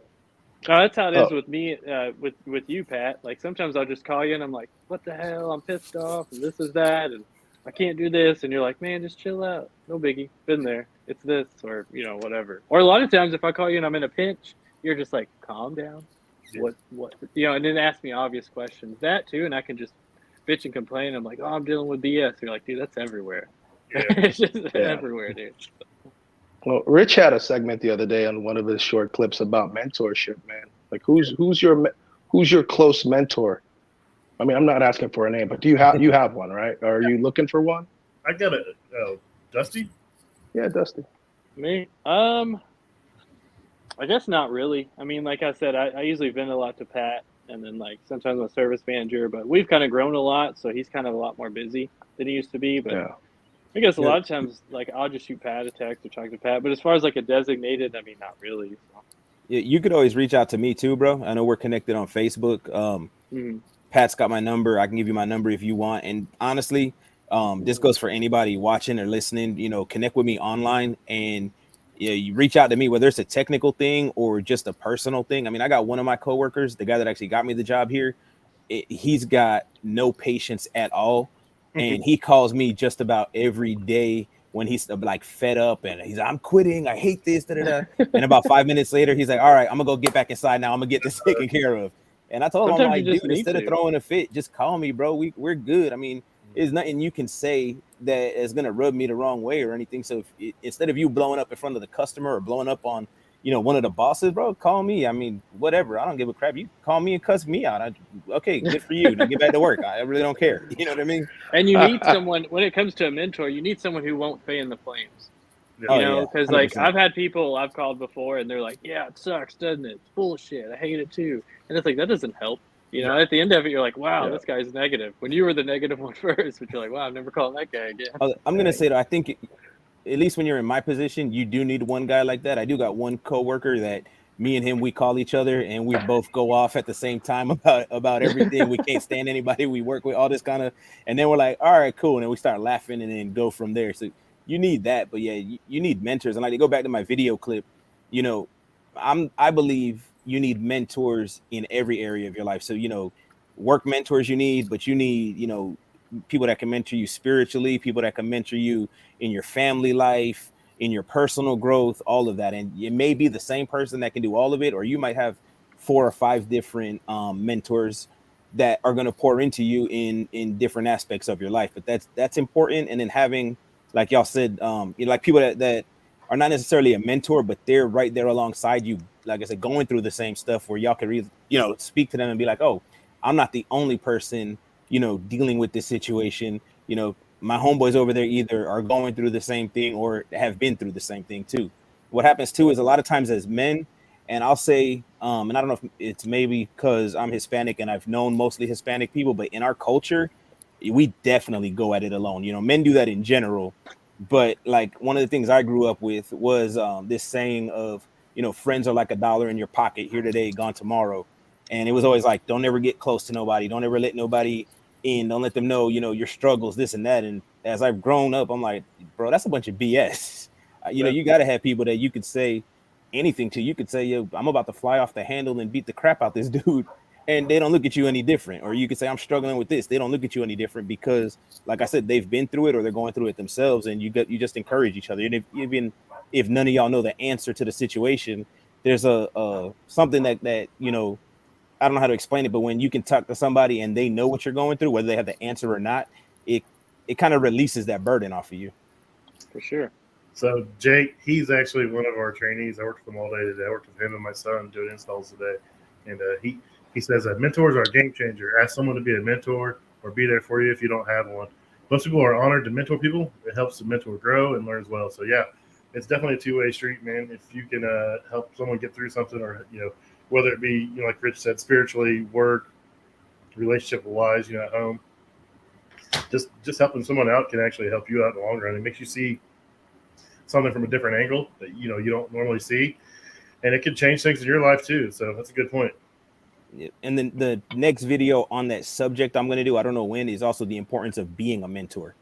No, that's how it is with me, with you, Pat. Like sometimes I'll just call you and I'm like, what the hell? I'm pissed off and this is that and I can't do this. And you're like, man, just chill out. No biggie. Been there. It's this or, whatever. Or a lot of times if I call you and I'm in a pinch, you're just like, calm down. Yeah. What, and then ask me obvious questions. That too. And I can just bitch and complain. I'm like, I'm dealing with BS. You're like, dude, that's everywhere. Yeah. It's just everywhere, dude. Well, Rich had a segment the other day on one of his short clips about mentorship, man. Like who's your close mentor? I mean, I'm not asking for a name, but do you have one, right? Are you looking for one? I got it. Dusty? Yeah, Dusty. Me? I guess not really. I mean, like I said, I usually vent a lot to Pat and then sometimes my service manager, but we've kind of grown a lot. So he's kind of a lot more busy than he used to be, but I guess a lot of times, I'll just shoot Pat a text or talk to Pat. But as far as a designated, I mean, not really. So. Yeah, you could always reach out to me too, bro. I know we're connected on Facebook. Pat's got my number. I can give you my number if you want. And honestly, this goes for anybody watching or listening. Connect with me online and you reach out to me, whether it's a technical thing or just a personal thing. I mean, I got one of my coworkers, the guy that actually got me the job here. He's got no patience at all. And he calls me just about every day when he's fed up and he's like, I'm quitting. I hate this. And about 5 minutes later, he's like, all right, I'm gonna go get back inside now. I'm gonna get this taken care of. And I told him, I'm like, dude, instead of throwing a fit, just call me, bro. We're good. I mean, there's nothing you can say that is gonna rub me the wrong way or anything. So instead of you blowing up in front of the customer or blowing up on one of the bosses, bro, call me. I mean, whatever. I don't give a crap. You call me and cuss me out. Okay, good for you. Now get back to work. I really don't care. You know what I mean? And you need someone, when it comes to a mentor, you need someone who won't fan the flames. Because I've had people I've called before and they're like, yeah, it sucks, doesn't it? It's bullshit. I hate it too. And it's like, that doesn't help. You know, at the end of it, you're like, wow, Yeah. this guy's negative. When you were the negative one first, but you're like, wow, I'm never calling that guy again. I'm gonna say that I think at least when you're in my position, you do need one guy like that. I do got one coworker that me and him we call each other and we both go off at the same time about everything. We can't stand anybody we work with, all this kind of, and then we're like, all right, cool, and then we start laughing and then go from there. So you need that, but yeah, you need mentors. And like to go back to my video clip, you know, I believe you need mentors in every area of your life. So work mentors you need, but you need people that can mentor you spiritually, people that can mentor you in your family life, in your personal growth, all of that. And it may be the same person that can do all of it, or you might have 4 or 5 different mentors that are going to pour into you in different aspects of your life. But that's important. And then having, like y'all said, like people that are not necessarily a mentor, but they're right there alongside you, like I said, going through the same stuff, where y'all can speak to them and be like, oh, I'm not the only person dealing with this situation. My homeboys over there either are going through the same thing or have been through the same thing too. What happens too is a lot of times as men, and I'll say, and I don't know if it's maybe because I'm Hispanic and I've known mostly Hispanic people, but in our culture, we definitely go at it alone. Men do that in general, but like one of the things I grew up with was this saying of, friends are like $1 in your pocket, here today, gone tomorrow. And it was always like, don't ever get close to nobody. Don't ever let nobody in. Don't let them know, your struggles, this and that. And as I've grown up, I'm like, bro, that's a bunch of BS. You got to have people that you could say anything to. You could say, yo, I'm about to fly off the handle and beat the crap out this dude. And they don't look at you any different. Or you could say, I'm struggling with this. They don't look at you any different because, like I said, they've been through it or they're going through it themselves. And you just encourage each other. And even if none of y'all know the answer to the situation, there's a something that I don't know how to explain it, but when you can talk to somebody and they know what you're going through, whether they have the answer or not, it kind of releases that burden off of you. For sure. So Jake, he's actually one of our trainees. I worked with him all day today. I worked with him and my son doing installs today. And he says that mentors are a game changer. Ask someone to be a mentor or be there for you if you don't have one. Most people are honored to mentor people. It helps the mentor grow and learn as well. So yeah, it's definitely a two-way street, man. If you can help someone get through something, or whether it be, like Rich said, spiritually, work, relationship-wise, at home, just helping someone out can actually help you out in the long run. It makes you see something from a different angle that you don't normally see, and it could change things in your life too. So that's a good point. And then the next video on that subject I'm going to do, I don't know when, is also the importance of being a mentor.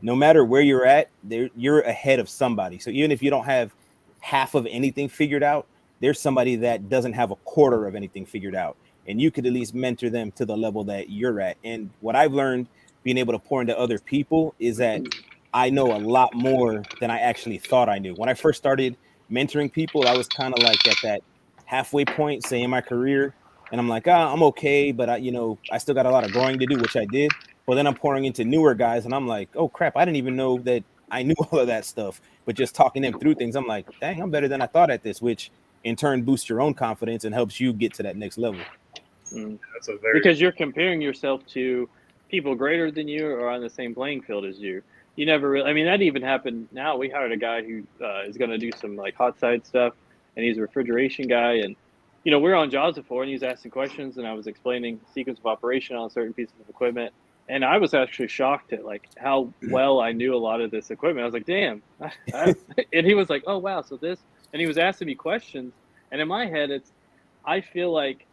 No matter where you're at, you're ahead of somebody. So even if you don't have half of anything figured out, there's somebody that doesn't have a quarter of anything figured out, and you could at least mentor them to the level that you're at. And what I've learned being able to pour into other people is that I know a lot more than I actually thought I knew. When I first started mentoring people, I was kind of like at that halfway point, say, in my career, and I'm like, I'm okay, but I still got a lot of growing to do, which I did. But then I'm pouring into newer guys, and I'm like, oh crap, I didn't even know that I knew all of that stuff. But just talking them through things, I'm like, dang, I'm better than I thought at this, which in turn boosts your own confidence and helps you get to that next level. That's a very Because you're comparing yourself to people greater than you or on the same playing field as you. You never really, I mean, that even happened now. We hired a guy who is going to do some like hot side stuff, and he's a refrigeration guy. And, we're on jobs before, and he's asking questions, and I was explaining sequence of operation on certain pieces of equipment. And I was actually shocked at like how well I knew a lot of this equipment. I was like, damn. And he was like, oh, wow. So this, and he was asking me questions. And in my head, I feel like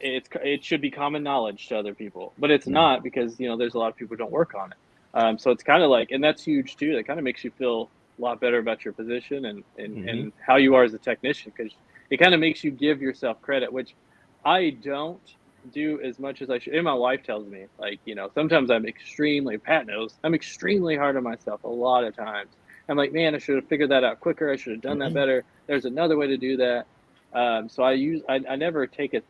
it should be common knowledge to other people, but it's not, because, there's a lot of people who don't work on it. So it's kind of like, and that's huge too. That kind of makes you feel a lot better about your position and how you are as a technician, because it kind of makes you give yourself credit, which I don't do as much as I should. And my wife tells me, like, sometimes Pat knows, I'm extremely hard on myself a lot of times. I'm like, man, I should have figured that out quicker. I should have done that better. There's another way to do that. So I never take it.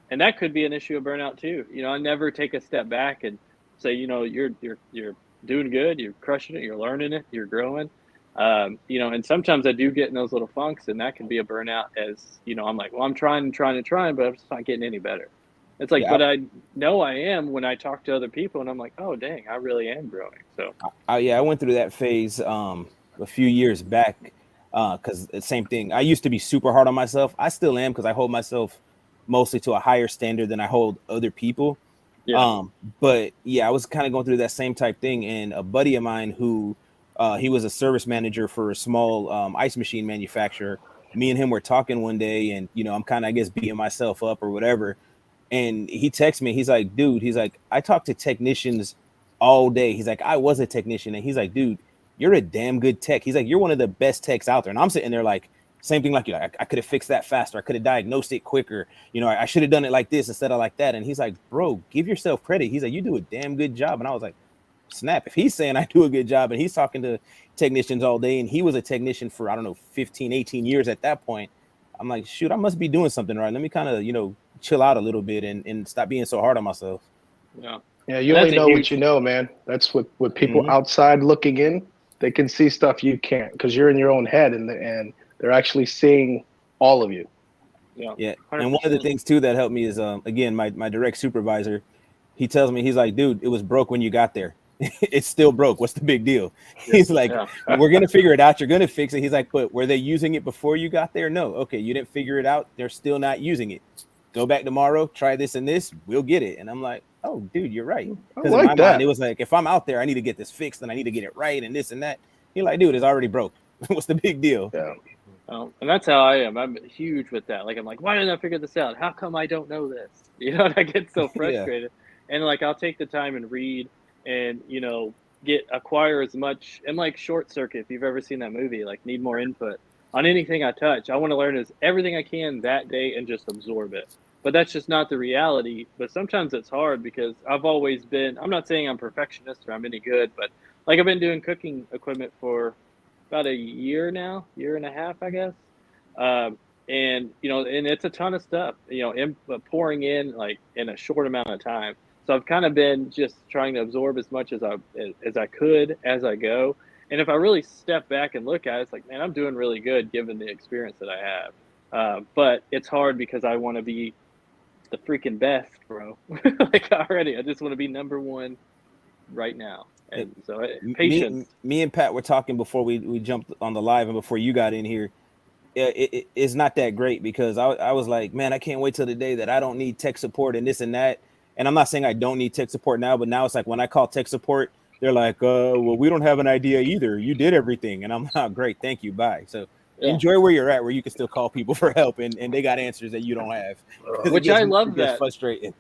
And that could be an issue of burnout too. I never take a step back and say, you're doing good, you're crushing it, you're learning it, you're growing. And sometimes I do get in those little funks, and that can be a burnout, as, I'm like, well, I'm trying, but I'm just not getting any better. It's like, but I know I am when I talk to other people, and I'm like, oh, dang, I really am growing. So, I went through that phase a few years back, because the same thing. I used to be super hard on myself. I still am, because I hold myself mostly to a higher standard than I hold other people. Yeah. But yeah, I was kind of going through that same type thing, and a buddy of mine who he was a service manager for a small ice machine manufacturer. Me and him were talking one day, and I'm kind of, I guess, beating myself up or whatever. And he texts me. He's like, dude, he's like, I talk to technicians all day. He's like, I was a technician, and he's like, dude, you're a damn good tech. He's like, you're one of the best techs out there. And I'm sitting there like, same thing like you. I could have fixed that faster. I could have diagnosed it quicker. I should have done it like this instead of like that. And he's like, bro, give yourself credit. He's like, you do a damn good job. And I was like, snap. If he's saying I do a good job, and he's talking to technicians all day, and he was a technician for, I don't know, 15, 18 years at that point, I'm like, shoot, I must be doing something right. Let me kind of, chill out a little bit and stop being so hard on myself. Yeah. Yeah, you only know what you know, man. That's what people outside looking in, they can see stuff you can't, because you're in your own head, and they're actually seeing all of you. Yeah. 100%. And one of the things too that helped me is again, my direct supervisor, he tells me, he's like, dude, it was broke when you got there. It's still broke. What's the big deal? He's like, we're gonna figure it out. You're gonna fix it. He's like, but were they using it before you got there? No. Okay, you didn't figure it out. They're still not using it. Go back tomorrow, try this and this, we'll get it. And I'm like, oh, dude, you're right. Because in my mind, it was like, if I'm out there, I need to get this fixed and I need to get it right and this and that. He's like, dude, it's already broke. What's the big deal? Yeah. And that's how I am. I'm huge with that. Like, I'm like, why didn't I figure this out? How come I don't know this? And I get so frustrated. And like, I'll take the time and read and, acquire as much. And like Short Circuit, if you've ever seen that movie, like Need More Input on anything I touch. I want to learn everything I can that day and just absorb it. But that's just not the reality. But sometimes it's hard because I've always been, I'm not saying I'm perfectionist or I'm any good, but like I've been doing cooking equipment for about a year now, year and a half, I guess. And it's a ton of stuff, pouring in like in a short amount of time. So I've kind of been just trying to absorb as much as I could as I go. And if I really step back and look at it, it's like, man, I'm doing really good given the experience that I have. But it's hard because I want to be the freaking best, bro. Like already, I just want to be number one right now. And so patience. Me and Pat were talking before we jumped on the live and before you got in here. It's not that great because I was like, man, I can't wait till the day that I don't need tech support and this and that. And I'm not saying I don't need tech support now, but now it's like when I call tech support, they're like, well, we don't have an idea either. You did everything. And I'm like, great, thank you, bye. So enjoy where you're at, where you can still call people for help and they got answers that you don't have. Which I love that. Frustrating.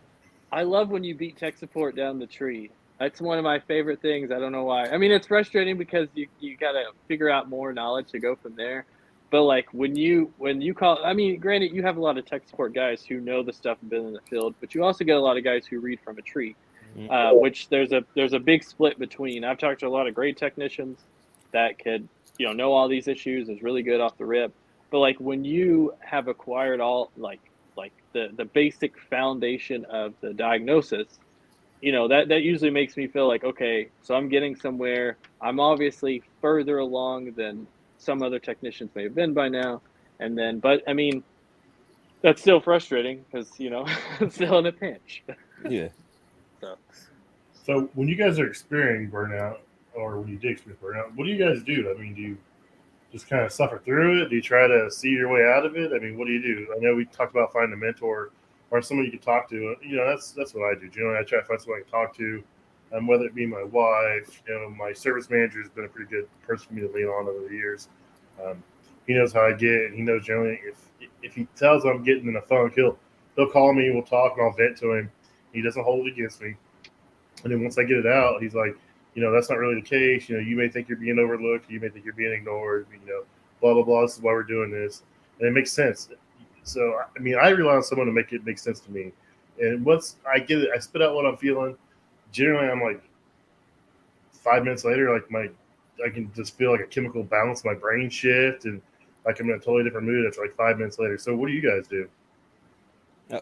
I love when you beat tech support down the tree. That's one of my favorite things. I don't know why. I mean, it's frustrating because you got to figure out more knowledge to go from there. But like when you call, I mean, granted, you have a lot of tech support guys who know the stuff and been in the field, but you also get a lot of guys who read from a tree, which there's a big split between. I've talked to a lot of great technicians that could, know all these issues, is really good off the rip. But like when you have acquired all like the basic foundation of the diagnosis, that usually makes me feel like, okay, so I'm getting somewhere. I'm obviously further along than some other technicians may have been by now. But I mean, that's still frustrating because, I'm still in a pinch. Yeah. So when you guys are experiencing burnout, or when you did experience burnout, what do you guys do? I mean, do you just kind of suffer through it? Do you try to see your way out of it? I mean, what do you do? I know we talked about finding a mentor or someone you can talk to. That's what I do. Generally, I try to find someone I can talk to, whether it be my wife. My service manager has been a pretty good person for me to lean on over the years. He knows how I get, and he knows generally if he tells I'm getting in a funk, he'll call me, we'll talk, and I'll vent to him. He doesn't hold it against me. And then once I get it out, he's like, that's not really the case. You may think you're being overlooked. You may think you're being ignored. Blah, blah, blah. This is why we're doing this. And it makes sense. So, I mean, I rely on someone to make it make sense to me. And once I get it, I spit out what I'm feeling. Generally, I'm like 5 minutes later, I can just feel like a chemical balance in my brain shift. And like I'm in a totally different mood after like 5 minutes later. So what do you guys do?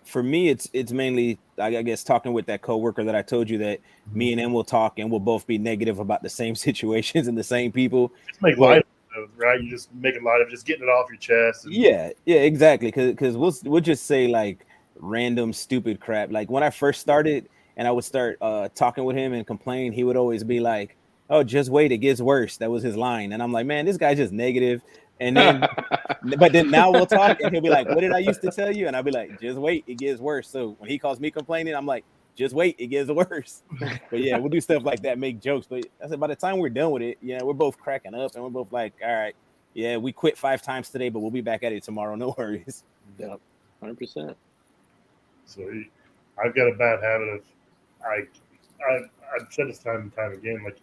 For me, it's mainly, I guess, talking with that coworker that I told you that me and him will talk and we'll both be negative about the same situations and the same people. Just make light of it, right? You just make a light of just getting it off your chest. Yeah, exactly. Because we'll just say like random stupid crap. Like when I first started and I would start talking with him and complain, he would always be like, "Oh, just wait, it gets worse." That was his line, and I'm like, man, this guy's just negative. And then, but then now we'll talk, and he'll be like, "What did I used to tell you?" And I'll be like, "Just wait, it gets worse." So when he calls me complaining, I'm like, "Just wait, it gets worse." But yeah, we'll do stuff like that, make jokes. But I said, by the time we're done with it, yeah, we're both cracking up, and we're both like, "All right, yeah, we quit 5 times today, but we'll be back at it tomorrow. No worries." Yeah, 100%. So I've got a bad habit of I've said this time and time again. Like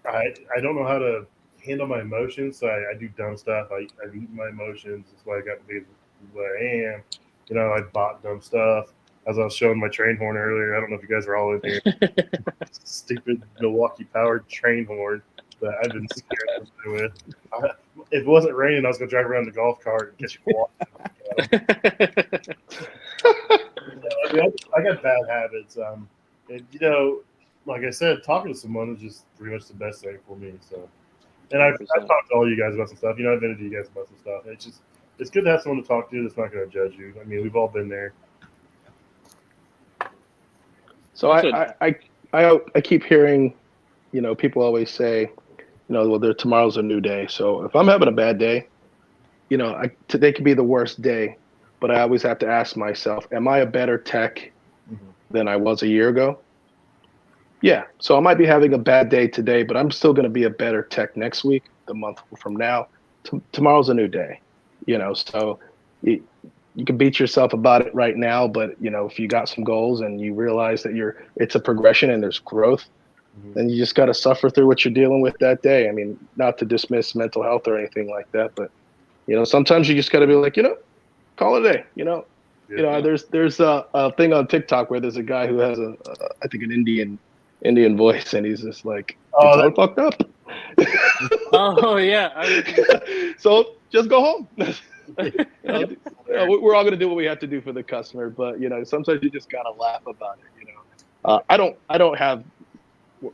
I don't know how to handle my emotions, so I do dumb stuff. I eat my emotions. That's why I got to be where I am. You know, I bought dumb stuff. As I was showing my train horn earlier, I don't know if you guys are all in here. Stupid Milwaukee powered train horn that I've been scared with. If it wasn't raining, I was going to drive around the golf cart and catch a walk. I got bad habits. And, you know, like I said, talking to someone is just pretty much the best thing for me. So, and I've talked to all you guys about some stuff. You know, I've vented to you guys about some stuff. It's good to have someone to talk to that's not going to judge you. I mean, we've all been there. So I keep hearing, you know, people always say, you know, well, tomorrow's a new day. So if I'm having a bad day, you know, today could be the worst day, but I always have to ask myself, am I a better tech than I was a year ago? Yeah. So I might be having a bad day today, but I'm still going to be a better tech next week, the month from now. Tomorrow's a new day, you know, so you can beat yourself about it right now, but you know, if you got some goals and you realize that it's a progression and there's growth, then you just got to suffer through what you're dealing with that day. I mean, not to dismiss mental health or anything like that, but you know, sometimes you just got to be like, you know, call it a day, you know. Yeah. You know, there's a thing on TikTok where there's a guy who has I think an Indian voice, and he's just like, it's all fucked up. Oh yeah. So just go home. You know, we're all gonna do what we have to do for the customer, but you know, sometimes you just gotta laugh about it. You know, I don't have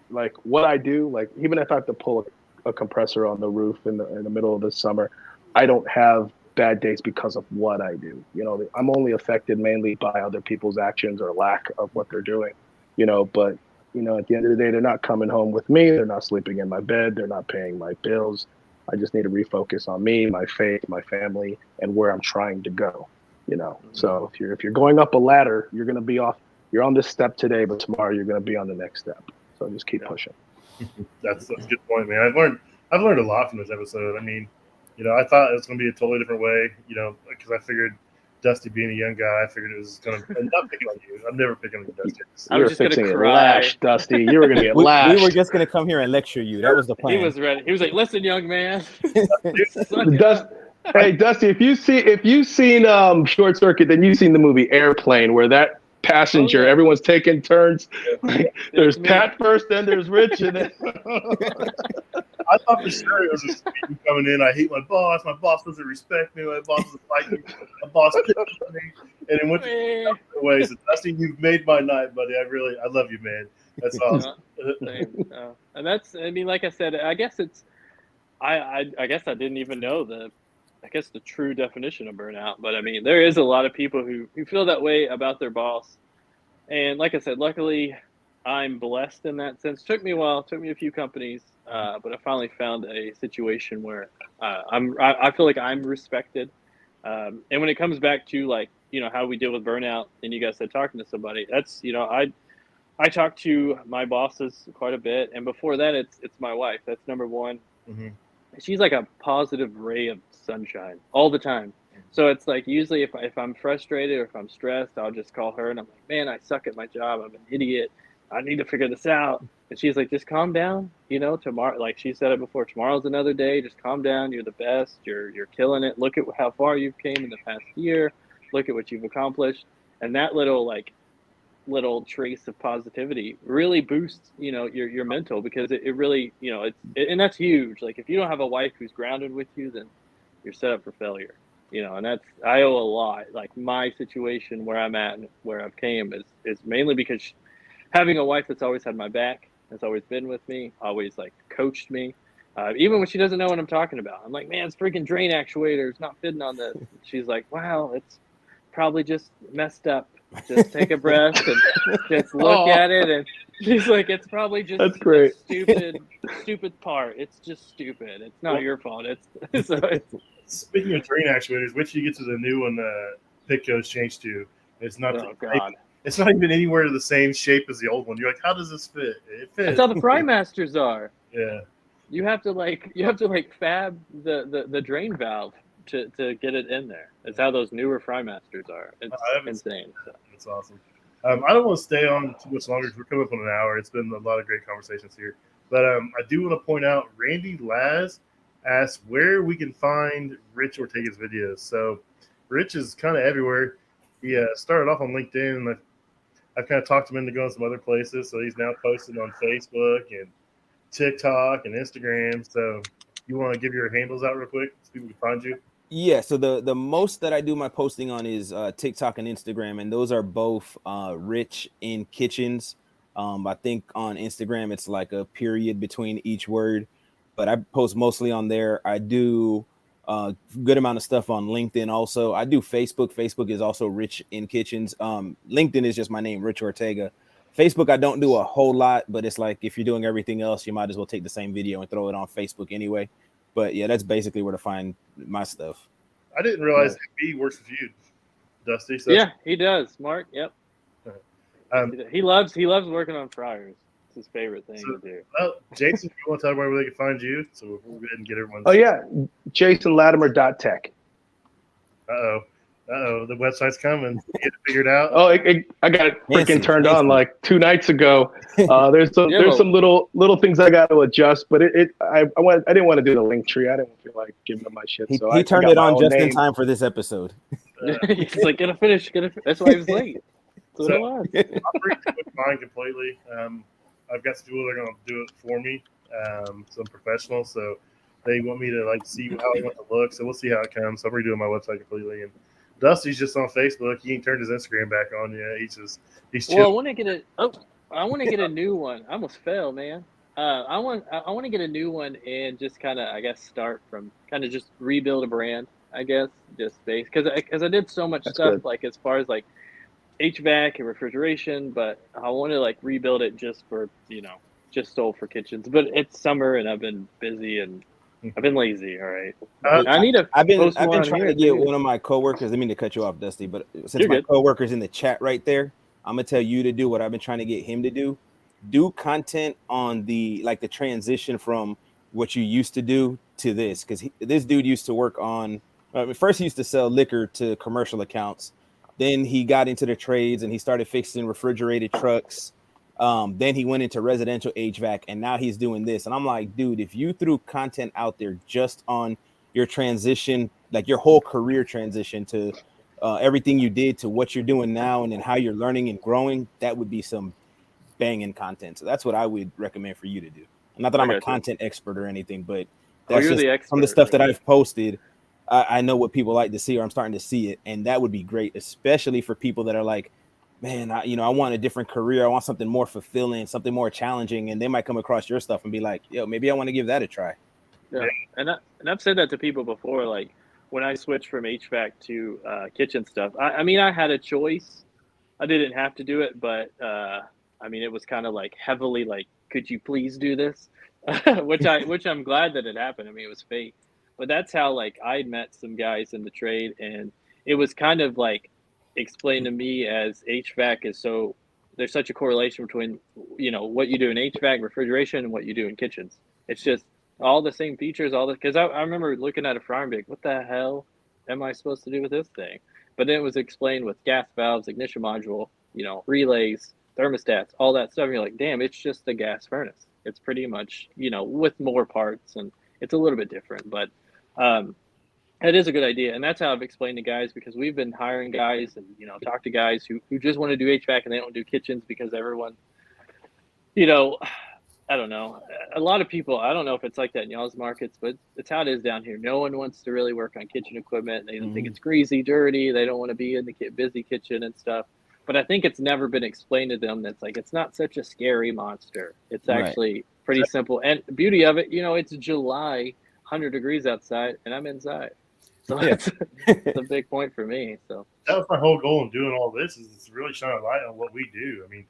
like what I do. Like even if I have to pull a compressor on the roof in the middle of the summer, I don't have bad days because of what I do. You know, I'm only affected mainly by other people's actions or lack of what they're doing. You know, but you know, at the end of the day, they're not coming home with me. They're not sleeping in my bed. They're not paying my bills. I just need to refocus on me, my faith, my family, and where I'm trying to go. You know, so if you're going up a ladder, you're going to be off. You're on this step today, but tomorrow you're going to be on the next step. So just keep pushing. That's a good point, man. I've learned a lot from this episode. I mean, you know, I thought it was going to be a totally different way. You know, because I figured Dusty being a young guy, I figured it was going to. And not picking on you. I'm never picking on you, Dusty. You were just fixing it lashed, Dusty. You were going to get lashed. We were just going to come here and lecture you. That was the plan. He was ready. He was like, "Listen, young man." Hey, Dusty, if you've seen Short Circuit, then you've seen the movie Airplane, where that passenger, everyone's taking turns. Like, there's Pat first, then there's Rich, and then I thought for sure it was a speed coming in. I hate my boss. My boss doesn't respect me. My boss doesn't like me. My boss picks on me. And it went the way. So Dusty, you've made my night, buddy. I love you, man. That's awesome. And that's, I mean, like I said, I guess it's, I guess I didn't even know the true definition of burnout. But I mean, there is a lot of people who feel that way about their boss. And like I said, luckily I'm blessed in that sense. Took me a while, took me a few companies, but I finally found a situation where I feel like I'm respected. And when it comes back to like, you know, how we deal with burnout, and you guys said talking to somebody, that's, you know, I talk to my bosses quite a bit. And before that, it's my wife. That's number one. Mm-hmm. She's like a positive ray of sunshine all the time. So it's like usually if I'm frustrated or if I'm stressed, I'll just call her and I'm like, man, I suck at my job. I'm an idiot. I need to figure this out. And she's like, just calm down. You know, tomorrow, like she said it before, tomorrow's another day. Just calm down. You're the best. You're killing it. Look at how far you've came in the past year. Look at what you've accomplished. And that little trace of positivity really boosts, you know, your mental, because it really, you know, and that's huge. Like if you don't have a wife who's grounded with you, then you're set up for failure, you know. And that's, I owe a lot. Like my situation where I'm at and where I've came is mainly because having a wife that's always had my back, that's always been with me, always like coached me, even when she doesn't know what I'm talking about. I'm like, man, it's freaking drain actuator, it's not fitting on this. She's like, wow, probably just messed up. Just take a breath and just look at it. And she's like, it's probably just That's great. a stupid part. It's just stupid. It's not your fault. It's so it's Speaking of drain actuators, which you get to the new one that Pitco's changed to, it's not. oh god. It's not even anywhere the same shape as the old one. You're like, how does this fit? It fits. That's how the Fry Masters are. Yeah. You have to fab the drain valve to get it in there. It's how those newer Fry Masters are. It's insane. So. That's awesome. I don't want to stay on too much longer because we're coming up on an hour. It's been a lot of great conversations here. But I do want to point out Randy Laz asked where we can find Rich Ortega's videos. So Rich is kind of everywhere. He started off on LinkedIn, and I've kind of talked him into going some other places. So he's now posting on Facebook and TikTok and Instagram. So you want to give your handles out real quick so people can find you? Yeah, so the most that I do my posting on is TikTok and Instagram, and those are both Rich in Kitchens. I think on Instagram it's like a period between each word, but I post mostly on there. I do a good amount of stuff on LinkedIn also. I do Facebook. Facebook is also Rich in Kitchens. LinkedIn is just my name, Rich Ortega. Facebook, I don't do a whole lot, but it's like if you're doing everything else, you might as well take the same video and throw it on Facebook anyway. But yeah, that's basically where to find my stuff. I didn't realize B works with you, Dusty. So yeah, he does. Mark, yep. He loves working on fryers. It's his favorite thing to do. Well, Jason, you want to tell everybody where they can find you? So we'll go ahead and get everyone. Oh yeah, JasonLatimer.tech. The website's coming. You get it figured out. Oh, I got it freaking turned on like 2 nights ago. There's some little things I got to adjust, but I didn't want to do the link tree. I didn't feel like giving them my shit. So he turned it on just in time for this episode. He's like, gonna finish. That's why he was late. That's what it was. I'm free to with mine completely. I've got some people that are going to do it for me. Some professionals, so they want me to see how they want to look. So we'll see how it comes. So I'm redoing my website completely. And Dusty's just on Facebook. He ain't turned his Instagram back on yet. He's chill. Well, I want to get a new one. I almost fell, man. I want to get a new one and just kind of, I guess, start from kind of just rebuild a brand. I guess just base because I did so much stuff good. Like as far as like HVAC and refrigeration, but I want to rebuild it just for just sold for kitchens. But it's summer and I've been busy and I've been lazy. All right, I've been trying to get one of my coworkers. I didn't mean to cut you off, Dusty, but since my coworker's in the chat right there, I'm gonna tell you to do what I've been trying to get him to do. Do content on the transition from what you used to do to this, because this dude used to work on. First, he used to sell liquor to commercial accounts. Then he got into the trades and he started fixing refrigerated trucks. Then he went into residential HVAC, and now he's doing this. And I'm like, dude, if you threw content out there just on your transition, like your whole career transition to everything you did to what you're doing now and then how you're learning and growing, that would be some banging content. So that's what I would recommend for you to do. Not that I'm a content expert or anything, but that's just from the stuff that I've posted. I know what people like to see, or I'm starting to see it, and that would be great, especially for people that are like, man, I want a different career. I want something more fulfilling, something more challenging, and they might come across your stuff and be like, yo, maybe I want to give that a try. Yeah, and I've said that to people before, like when I switched from HVAC to kitchen stuff. I mean, I had a choice. I didn't have to do it, but I mean, it was kind of heavily could you please do this? which I'm glad that it happened. I mean, it was fate. But that's how I met some guys in the trade, and it was kind of explained to me as HVAC is there's such a correlation between what you do in HVAC refrigeration and what you do in kitchens. It's just all the same features, because I remember looking at a fryer and being like, what the hell am I supposed to do with this thing? But then it was explained with gas valves, ignition module, relays, thermostats, all that stuff. And you're like, damn, it's just a gas furnace. It's pretty much with more parts, and it's a little bit different, but it is a good idea. And that's how I've explained to guys, because we've been hiring guys and, talk to guys who just want to do HVAC and they don't do kitchens because everyone, I don't know. A lot of people, I don't know if it's like that in y'all's markets, but it's how it is down here. No one wants to really work on kitchen equipment. They don't think it's greasy, dirty. They don't want to be in the busy kitchen and stuff. But I think it's never been explained to them that's it's not such a scary monster. It's actually pretty simple. And the beauty of it, it's July, 100 degrees outside, and I'm inside. So Yeah. that's a big point for me. So That was my whole goal in doing all this is to really shine a light on what we do. I mean,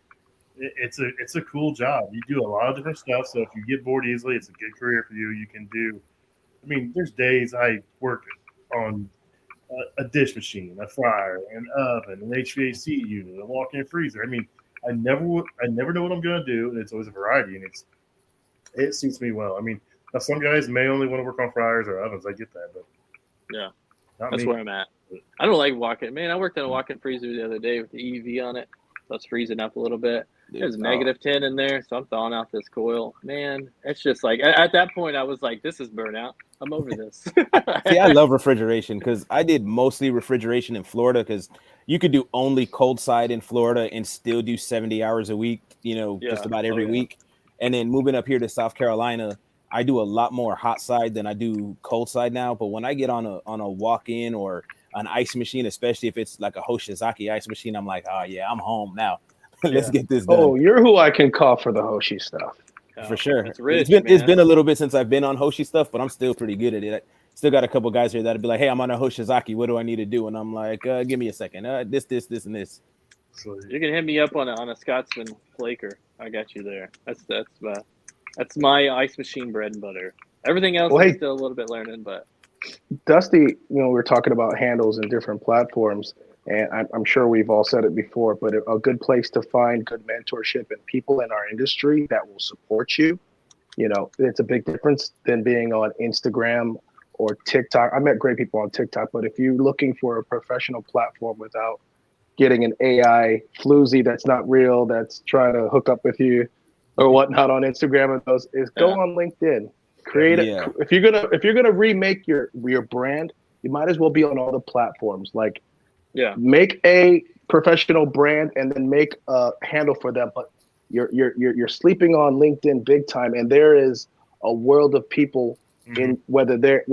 it's a cool job. You do a lot of different stuff. So if you get bored easily, it's a good career for you. You can do. I mean, there's days I work on a dish machine, a fryer, an oven, an HVAC unit, a walk-in freezer. I mean, I never know what I'm going to do, and it's always a variety, and it suits me well. I mean, now some guys may only want to work on fryers or ovens. I get that, but yeah, not that's me. where I'm at. I don't like walk-in. Man, I worked in a walk-in freezer the other day with the EV on it. So it's freezing up a little bit. There's -10 in there, so I'm thawing out this coil. Man, it's just like at that point I was like, this is burnout. I'm over this. See, I love refrigeration because I did mostly refrigeration in Florida because you could do only cold side in Florida and still do 70 hours a week, just about every week. And then moving up here to South Carolina, I do a lot more hot side than I do cold side now. But when I get on a walk-in or an ice machine, especially if it's like a Hoshizaki ice machine, I'm like, oh yeah, I'm home now. Let's get this done. Oh, you're who I can call for the Hoshi stuff. For sure. It's rich, it's been a little bit since I've been on Hoshi stuff, but I'm still pretty good at it. I still got a couple guys here that'd be like, hey, I'm on a Hoshizaki. What do I need to do? And I'm like, give me a second. This, and this. So, You can hit me up on a Scotsman flaker. I got you there. That's my ice machine bread and butter. Everything else Well, I'm hey, still a little bit learning, but Dusty, we're talking about handles and different platforms, and I'm sure we've all said it before, but a good place to find good mentorship and people in our industry that will support you. It's a big difference than being on Instagram or TikTok. I met great people on TikTok, but if you're looking for a professional platform without getting an AI floozy that's not real, that's trying to hook up with you or whatnot on Instagram and those, is go on LinkedIn. Create it. Yeah. If you're gonna remake your brand, you might as well be on all the platforms. Like, make a professional brand and then make a handle for them. But you're sleeping on LinkedIn big time, and there is a world of people in whether they're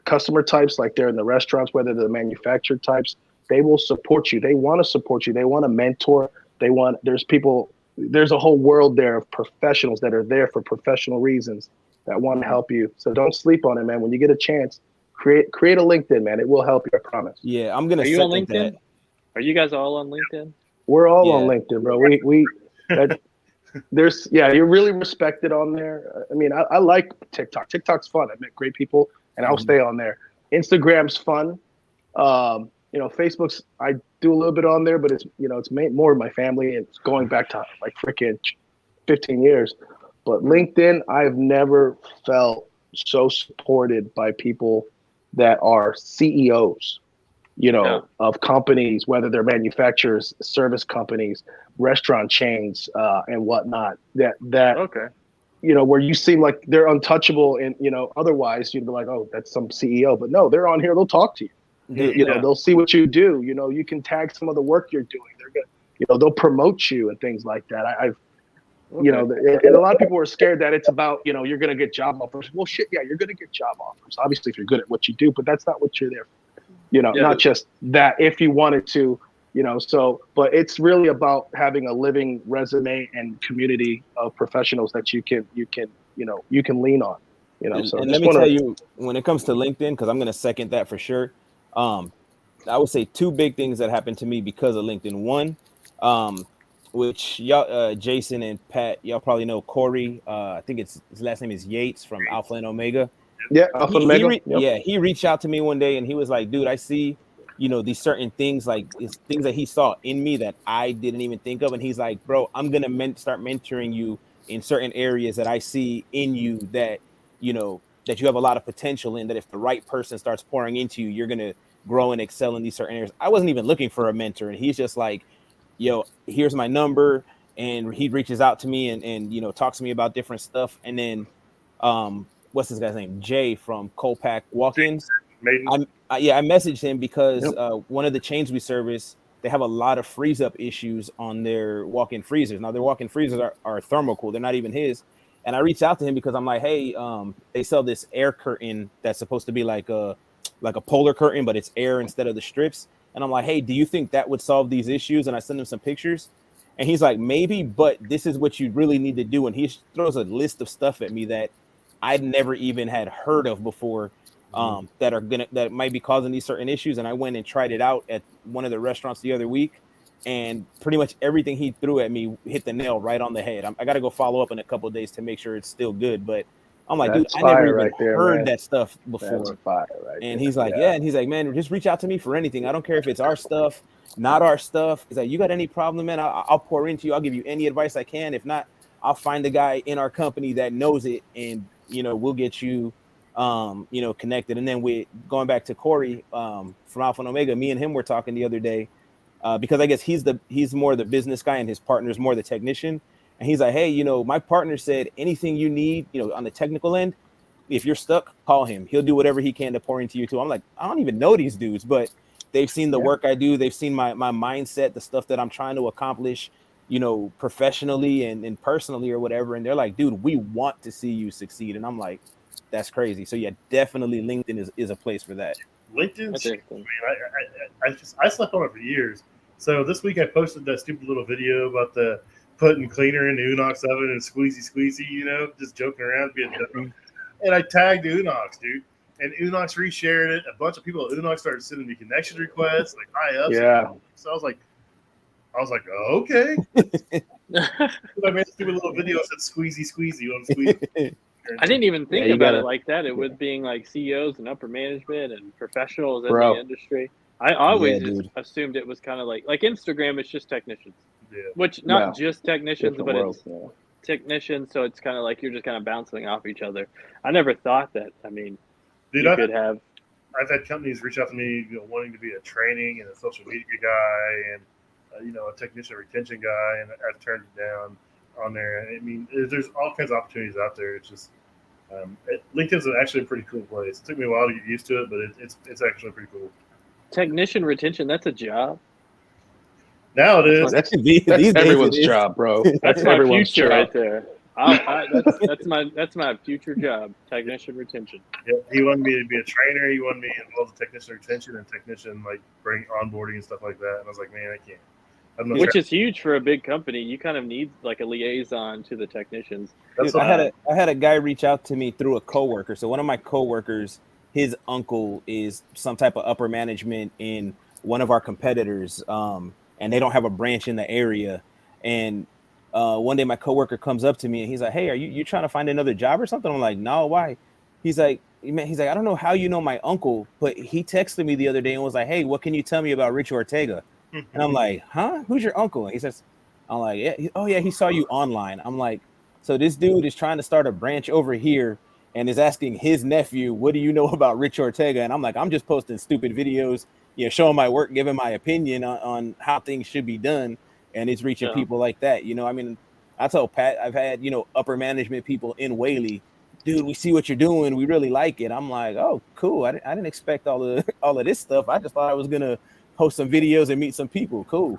customer types, like they're in the restaurants, whether they're the manufacturer types, they will support you. They want to support you. They want to mentor. There's a whole world there of professionals that are there for professional reasons that want to help you. So don't sleep on it, man. When you get a chance, create a LinkedIn, man. It will help you, I promise. Yeah, I'm gonna. Are you on second LinkedIn? that. Are you guys all on LinkedIn? We're all on LinkedIn, bro. You're really respected on there. I mean, I like TikTok. TikTok's fun. I met great people, and I'll stay on there. Instagram's fun. Facebook's, I do a little bit on there, but it's more of my family. It's going back to like freaking 15 years. But LinkedIn, I've never felt so supported by people that are CEOs, of companies, whether they're manufacturers, service companies, restaurant chains, and whatnot. Where you seem like they're untouchable, and otherwise you'd be like, oh, that's some CEO. But no, they're on here. They'll talk to you. They'll see what you do. You can tag some of the work you're doing. They're good. They'll promote you and things like that. And a lot of people are scared that it's about, you're going to get job offers. Well, shit, yeah, you're going to get job offers. Obviously, if you're good at what you do, but that's not what you're there for. Not just that if you wanted to, but it's really about having a living resume and community of professionals that you can lean on. And let me tell you, when it comes to LinkedIn, because I'm going to second that for sure. I would say two big things that happened to me because of LinkedIn. One, which y'all, Jason and Pat, y'all probably know Corey. I think his last name is Yates from Alpha and Omega. Yeah, Alpha and Omega. He reached out to me one day and he was like, dude, I see, these certain things, like it's things that he saw in me that I didn't even think of. And he's like, bro, I'm going to start mentoring you in certain areas that I see in you that, that you have a lot of potential in, that if the right person starts pouring into you, you're going to grow and excel in these certain areas. I wasn't even looking for a mentor. And he's just like, yo, here's my number. And he reaches out to me and talks to me about different stuff. And then, what's this guy's name? Jay from Colpack Walk-ins. I messaged him because one of the chains we service, they have a lot of freeze up issues on their walk-in freezers. Now their walk-in freezers are thermocool. They're not even his. And I reached out to him because I'm like, hey, they sell this air curtain that's supposed to be like a polar curtain, but it's air instead of the strips. And I'm like, hey, do you think that would solve these issues? And I sent him some pictures. And he's like, maybe, but this is what you really need to do. And he throws a list of stuff at me that I'd never even had heard of before. that might be causing these certain issues. And I went and tried it out at one of the restaurants the other week, and pretty much everything he threw at me hit the nail right on the head. I got to go follow up in a couple of days to make sure it's still good. But I'm like, That's dude, I never fire even right there, heard man. that stuff That's before. fire right And there. he's like, yeah. And he's like, man, just reach out to me for anything. I don't care if it's our stuff, not our stuff. He's like, you got any problem, man? I'll pour into you. I'll give you any advice I can. If not, I'll find a guy in our company that knows it, and we'll get you connected. And then we going back to Corey from Alpha and Omega, me and him were talking the other day, because I guess he's more the business guy and his partner's more the technician. And he's like, hey, my partner said anything you need, on the technical end, if you're stuck, call him. He'll do whatever he can to pour into you too. I'm like, I don't even know these dudes, but they've seen the work I do. They've seen my mindset, the stuff that I'm trying to accomplish, professionally and personally or whatever. And they're like, dude, we want to see you succeed. And I'm like, that's crazy. So yeah, definitely LinkedIn is a place for that. LinkedIn's, man, I slept on it for years. So this week I posted that stupid little video about the putting cleaner in the Unox oven and squeezy, just joking around, being dumb. And I tagged Unox, dude. And Unox reshared it. A bunch of people at Unox started sending me connection requests, like high ups. Yeah. So I was like, okay. I made a stupid little video that said squeezy on squeezy. I didn't even think about it like that. It yeah. was being like CEOs and upper management and professionals in the industry. I always just assumed it was kind of like Instagram. It's just technicians, which not just technicians, but it's technicians. So it's kind of like you're just kind of bouncing off each other. I never thought that. I mean, dude, you could have. I've had companies reach out to me, wanting to be a training and a social media guy and a technician retention guy, and I've turned it down on there. I mean, there's all kinds of opportunities out there. It's just LinkedIn's actually a pretty cool place. It took me a while to get used to it, but it's actually pretty cool. Technician retention, that's a job. Now it is. That's everyone's job, bro. That's my future right there. That's my future job, technician retention. Yeah, he wanted me to be a trainer. He wanted me involved in technician retention and technician bring onboarding and stuff like that. And I was like, man, I can't. Which is huge for a big company. You kind of need like a liaison to the technicians. Dude, I had a guy reach out to me through a coworker. So one of my coworkers, his uncle is some type of upper management in one of our competitors, and they don't have a branch in the area. And one day my coworker comes up to me and he's like, hey, are you trying to find another job or something? I'm like, no, why? He's like, I don't know how you know my uncle, but he texted me the other day and was like, hey, what can you tell me about Rich Ortega? And I'm like, huh? Who's your uncle? And he says, I'm like, yeah, he saw you online. I'm like, so this dude is trying to start a branch over here and is asking his nephew, what do you know about Rich Ortega? And I'm like, I'm just posting stupid videos, showing my work, giving my opinion on how things should be done. And it's reaching people like that. I mean, I told Pat, I've had, upper management people in Whaley, dude, we see what you're doing. We really like it. I'm like, oh, cool. I didn't expect all of this stuff. I just thought I was going to post some videos and meet some people. Cool.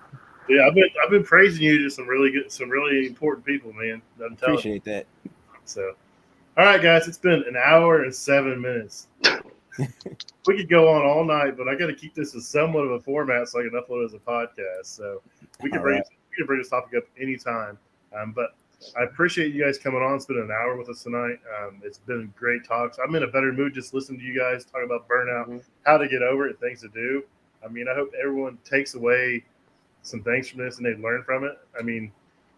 Yeah, I've been praising you to some really important people, man. Appreciate that. So, all right, guys, it's been an hour and 7 minutes. We could go on all night, but I got to keep this as somewhat of a format so I can upload it as a podcast. So we can bring this topic up anytime. But I appreciate you guys coming on. It's been an hour with us tonight. It's been great talks. I'm in a better mood just listening to you guys talk about burnout, how to get over it, things to do. I mean, I hope everyone takes away some things from this and they learn from it. I mean,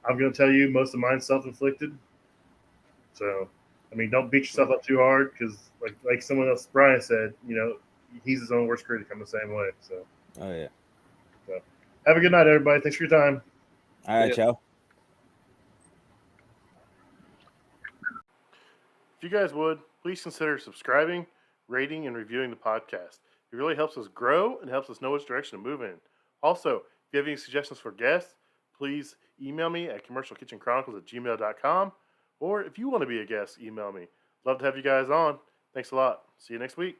I'm going to tell you, most of mine's self-inflicted. So, I mean, don't beat yourself up too hard because, like someone else, Brian said, he's his own worst critic. I'm the same way. So, oh yeah. So, have a good night, everybody. Thanks for your time. All right, y'all. If you guys would, please consider subscribing, rating, and reviewing the podcast. It really helps us grow and helps us know which direction to move in. Also, if you have any suggestions for guests, please email me at commercialkitchenchronicles@gmail.com. Or if you want to be a guest, email me. Love to have you guys on. Thanks a lot. See you next week.